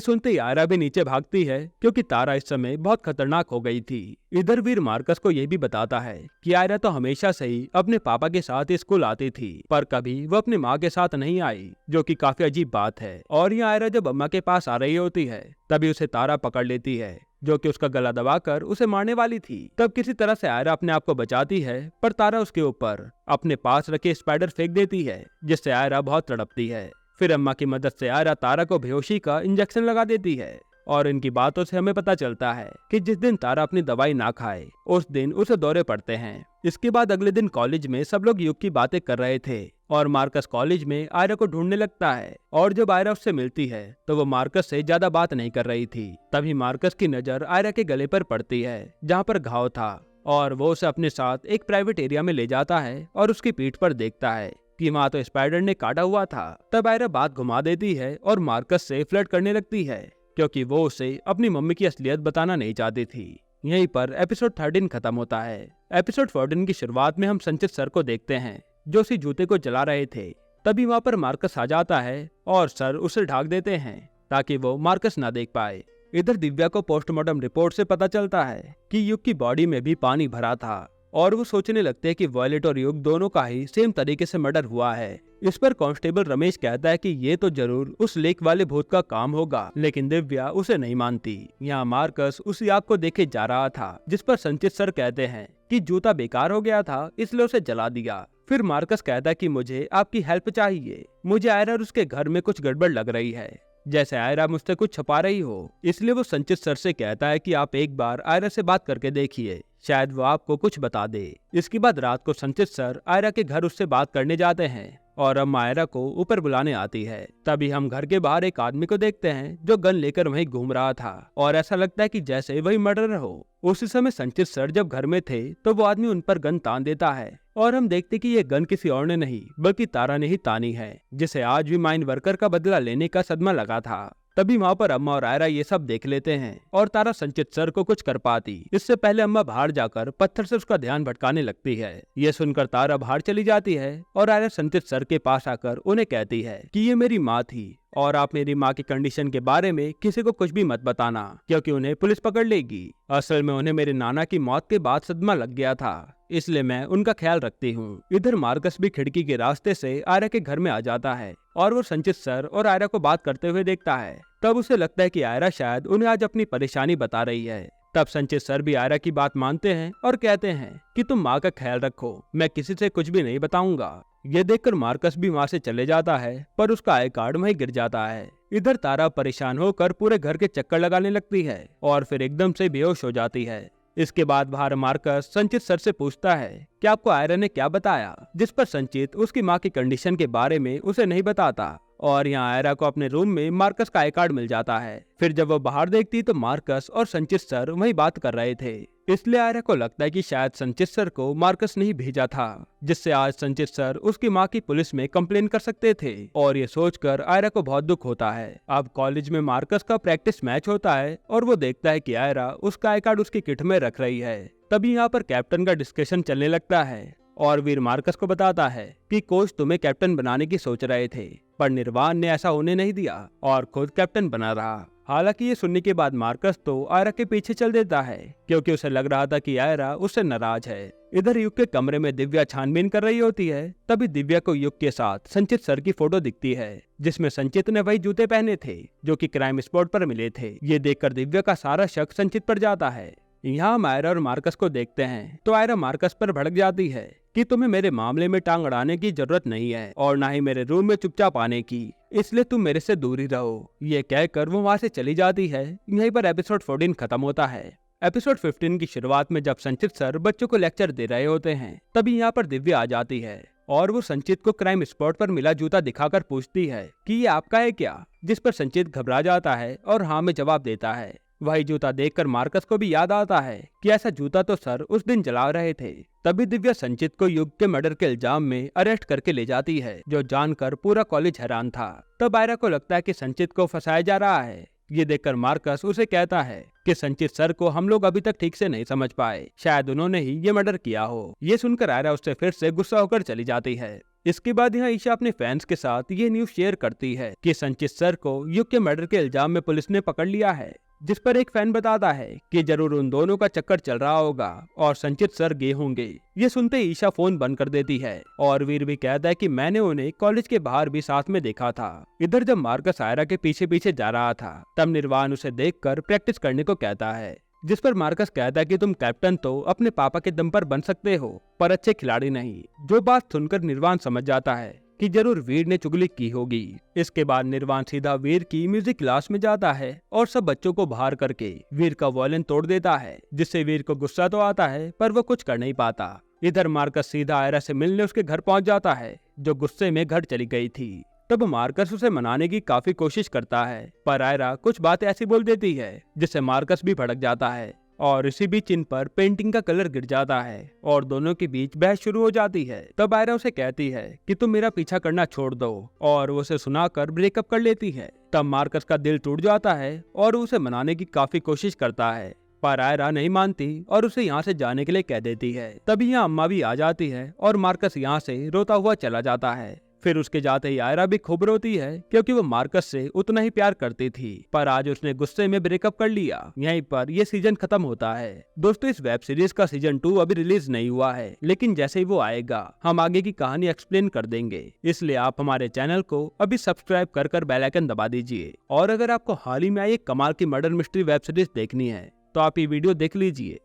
S1: सुनते ही आयरा भी नीचे भागती है, क्योंकि तारा इस समय बहुत खतरनाक हो गई थी। इधर वीर मार्कस को यह भी बताता है कि आयरा तो हमेशा से ही अपने पापा के साथ स्कूल आती थी, पर कभी वो अपनी माँ के साथ नहीं आई, जो कि काफी अजीब बात है। और ये आयरा जब अम्मा के पास आ रही होती है तभी उसे तारा पकड़ लेती है, जो कि उसका गला दबाकर उसे मारने वाली थी। तब किसी तरह से आयरा अपने आप को बचाती है, पर तारा उसके ऊपर अपने पास रखे स्पाइडर फेंक देती है, जिससे आयरा बहुत तड़पती है। फिर अम्मा की मदद से आयरा तारा को बेहोशी का इंजेक्शन लगा देती है और इनकी बातों से हमें पता चलता है कि जिस दिन तारा अपनी दवाई ना खाए उस दिन उसे दौरे पड़ते हैं। इसके बाद अगले दिन कॉलेज में सब लोग युग की बातें कर रहे थे और मार्कस कॉलेज में आयरा को ढूंढने लगता है और जब आयरा उससे मिलती है तो वो मार्कस से ज्यादा बात नहीं कर रही थी। तभी मार्कस की नजर आयरा के गले पर पड़ती है, जहाँ पर घाव था, और वो उसे अपने साथ एक प्राइवेट एरिया में ले जाता है और उसकी पीठ पर देखता है कि वहाँ तो स्पाइडर ने काटा हुआ था। तब आयरा बात घुमा देती है और मार्कस से फ्लर्ट करने लगती है, क्योंकि वो उसे अपनी मम्मी की असलियत बताना नहीं चाहती थी। यहीं पर एपिसोड 13 खत्म होता है। एपिसोड 14 की शुरुआत में हम संचित सर को देखते हैं, जो उसी जूते को जला रहे थे। तभी वहाँ पर मार्कस आ जाता है और सर उसे ढाक देते हैं ताकि वो मार्कस ना देख पाए। इधर दिव्या को पोस्टमार्टम रिपोर्ट से पता चलता है कि युग की बॉडी में भी पानी भरा था और वो सोचने लगते हैं कि वॉयलेट और युग दोनों का ही सेम तरीके से मर्डर हुआ है। इस पर कांस्टेबल रमेश कहता है कि ये तो जरूर उस लेक वाले भूत का काम होगा, लेकिन दिव्या उसे नहीं मानती। यहाँ मार्कस उसी आग को देखे जा रहा था, जिस पर संचित सर कहते हैं कि जूता बेकार हो गया था, इसलिए उसे जला दिया। फिर मार्कस कहता है कि मुझे आपकी हेल्प चाहिए, मुझे आयरा और उसके घर में कुछ गड़बड़ लग रही है, जैसे आयरा मुझसे कुछ छुपा रही हो। इसलिए वो संचित सर से कहता है कि आप एक बार आयरा से बात करके देखिए, शायद वो आपको कुछ बता दे। इसके बाद रात को संचित सर आयरा के घर उससे बात करने जाते हैं और अम्मा आयरा को ऊपर बुलाने आती है। तभी हम घर के बाहर एक आदमी को देखते हैं जो गन लेकर वहीं घूम रहा था और ऐसा लगता है कि जैसे वही मर्डरर हो। उसी समय संचित सर जब घर में थे तो वो आदमी उन पर गन तान देता है और हम देखते कि ये गन किसी और ने नहीं बल्कि तारा ने ही तानी है, जिसे आज भी माइन वर्कर का बदला लेने का सदमा लगा था। तभी वहाँ पर अम्मा और आयरा ये सब देख लेते हैं और तारा संचित सर को कुछ कर पाती। इससे पहले अम्मा बाहर जाकर पत्थर से उसका ध्यान भटकाने लगती है। ये सुनकर तारा बाहर चली जाती है और आयरा संचित सर के पास आकर उन्हें कहती है कि ये मेरी माँ थी और आप मेरी माँ की कंडीशन के बारे में किसी को कुछ भी मत बताना, क्योंकि उन्हें पुलिस पकड़ लेगी। असल में उन्हें मेरे नाना की मौत के बाद सदमा लग गया था, इसलिए मैं उनका ख्याल रखती हूँ। इधर मार्कस भी खिड़की के रास्ते से आयरा के घर में आ जाता है और वो संचित सर और आयरा को बात करते हुए देखता है। तब उसे लगता है कि आयरा शायद उन्हें आज अपनी परेशानी बता रही है। तब संचित सर भी आयरा की बात मानते हैं और कहते हैं कि तुम माँ का ख्याल रखो, मैं किसी से कुछ भी नहीं बताऊंगा। ये देखकर मार्कस भी वहाँ से चले जाता है, पर उसका आई कार्ड वहीं गिर जाता है। इधर तारा परेशान होकर पूरे घर के चक्कर लगाने लगती है और फिर एकदम से बेहोश हो जाती है। इसके बाद बाहर मार्कस संचित सर से पूछता है कि आपको आयरा ने क्या बताया, जिस पर संचित उसकी माँ की कंडीशन के बारे में उसे नहीं बताता और यहाँ आयरा को अपने रूम में मार्कस का आई कार्ड मिल जाता है। फिर जब वो बाहर देखती तो मार्कस और संचित सर वहीं बात कर रहे थे, इसलिए आयरा को लगता है कि शायद संचित सर को मार्कस ने ही भेजा था, जिससे आज संचित सर उसकी माँ की पुलिस में कंप्लेन कर सकते थे। और ये सोचकर आयरा को बहुत दुख होता है। अब कॉलेज में मार्कस का प्रैक्टिस मैच होता है और वो देखता है कि आयरा उसका आई कार्ड उसकी किट में रख रही है। तभी यहाँ पर कैप्टन का डिस्कशन चलने लगता है और वीर मार्कस को बताता है कि कोच तुम्हें कैप्टन बनाने की सोच रहे थे, पर निर्वाण ने ऐसा होने नहीं दिया और खुद कैप्टन बना रहा। हालांकि ये सुनने के बाद मार्कस तो आयरा के पीछे चल देता है क्योंकि उसे लग रहा था कि आयरा उससे नाराज है। इधर युग के कमरे में दिव्या छानबीन कर रही होती है। तभी दिव्या को युग के साथ संचित सर की फोटो दिखती है जिसमें संचित ने वही जूते पहने थे जो कि क्राइम स्पॉट पर मिले थे। ये देखकर दिव्या का सारा शक संचित पर जाता है। यहाँ हम आयरा और मार्कस को देखते हैं तो आयरा मार्कस पर भड़क जाती है कि तुम्हें मेरे मामले में टांग अड़ाने की जरूरत नहीं है और ना ही मेरे रूम में चुपचाप आने की, इसलिए तुम मेरे से दूर ही रहो। ये कहकर वो वहाँ से चली जाती है। यहीं पर एपिसोड 14 खत्म होता है। एपिसोड 15 की शुरुआत में जब संचित सर बच्चों को लेक्चर दे रहे होते हैं तभी यहाँ पर दिव्या आ जाती है और वो संचित को क्राइम स्पॉट पर मिला जूता दिखाकर पूछती है कि ये आपका है क्या, जिस पर संचित घबरा जाता है और हाँ में जवाब देता है। वही जूता देखकर मार्कस को भी याद आता है कि ऐसा जूता तो सर उस दिन जला रहे थे। तभी दिव्या संचित को युग के मर्डर के इल्जाम में अरेस्ट करके ले जाती है जो जानकर पूरा कॉलेज हैरान था। तब आयरा को लगता है कि संचित को फंसाया जा रहा है। ये देखकर मार्कस उसे कहता है कि संचित सर को हम लोग अभी तक ठीक से नहीं समझ पाए, शायद उन्होंने ही ये मर्डर किया हो। ये सुनकर आयरा उससे फिर से गुस्सा होकर चली जाती है। इसके बाद यहाँ ईशा अपने फैंस के साथ ये न्यूज शेयर करती है कि संचित सर को युग के मर्डर के इल्जाम में पुलिस ने पकड़ लिया है, जिस पर एक फैन बताता है कि जरूर उन दोनों का चक्कर चल रहा होगा और संचित सर गे होंगे। ये सुनते ईशा फोन बंद कर देती है और वीर भी कहता है कि मैंने उन्हें कॉलेज के बाहर भी साथ में देखा था। इधर जब मार्कस आयरा के पीछे पीछे जा रहा था तब निर्वाण उसे देखकर प्रैक्टिस करने को कहता है, जिस पर मार्कस कहता है कि तुम कैप्टन तो अपने पापा के दम पर बन सकते हो पर अच्छे खिलाड़ी नहीं। जो बात सुनकर निर्वाण समझ जाता है कि जरूर वीर ने चुगली की होगी। इसके बाद निर्वाण सीधा वीर की म्यूजिक क्लास में जाता है और सब बच्चों को बाहर करके वीर का वॉयलिन तोड़ देता है, जिससे वीर को गुस्सा तो आता है पर वो कुछ कर नहीं पाता। इधर मार्कस सीधा आयरा से मिलने उसके घर पहुंच जाता है जो गुस्से में घर चली गई थी। तब मार्कस उसे मनाने की काफी कोशिश करता है पर आयरा कुछ बात ऐसी बोल देती है जिससे मार्कस भी भड़क जाता है और इसी बीच इन पर पेंटिंग का कलर गिर जाता है और दोनों के बीच बहस शुरू हो जाती है। तब आयरा उसे कहती है कि तुम मेरा पीछा करना छोड़ दो और वो उसे सुनाकर ब्रेकअप कर लेती है। तब मार्कस का दिल टूट जाता है और उसे मनाने की काफी कोशिश करता है पर आयरा नहीं मानती और उसे यहाँ से जाने के लिए कह देती है। तभी यहाँ अम्मा भी आ जाती है और मार्कस यहाँ से रोता हुआ चला जाता है। फिर उसके जाते ही आयरा भी खूब रोती है क्योंकि वो मार्कस से उतना ही प्यार करती थी पर आज उसने गुस्से में ब्रेकअप कर लिया। यहीं पर ये सीजन खत्म होता है। दोस्तों इस वेब सीरीज का सीजन 2 अभी रिलीज नहीं हुआ है, लेकिन जैसे ही वो आएगा हम आगे की कहानी एक्सप्लेन कर देंगे, इसलिए आप हमारे चैनल को अभी सब्सक्राइब कर बेल आइकन दबा दीजिए। और अगर आपको हाल ही में आई एक कमाल की मर्डर मिस्ट्री वेब सीरीज देखनी है तो आप ये वीडियो देख लीजिए।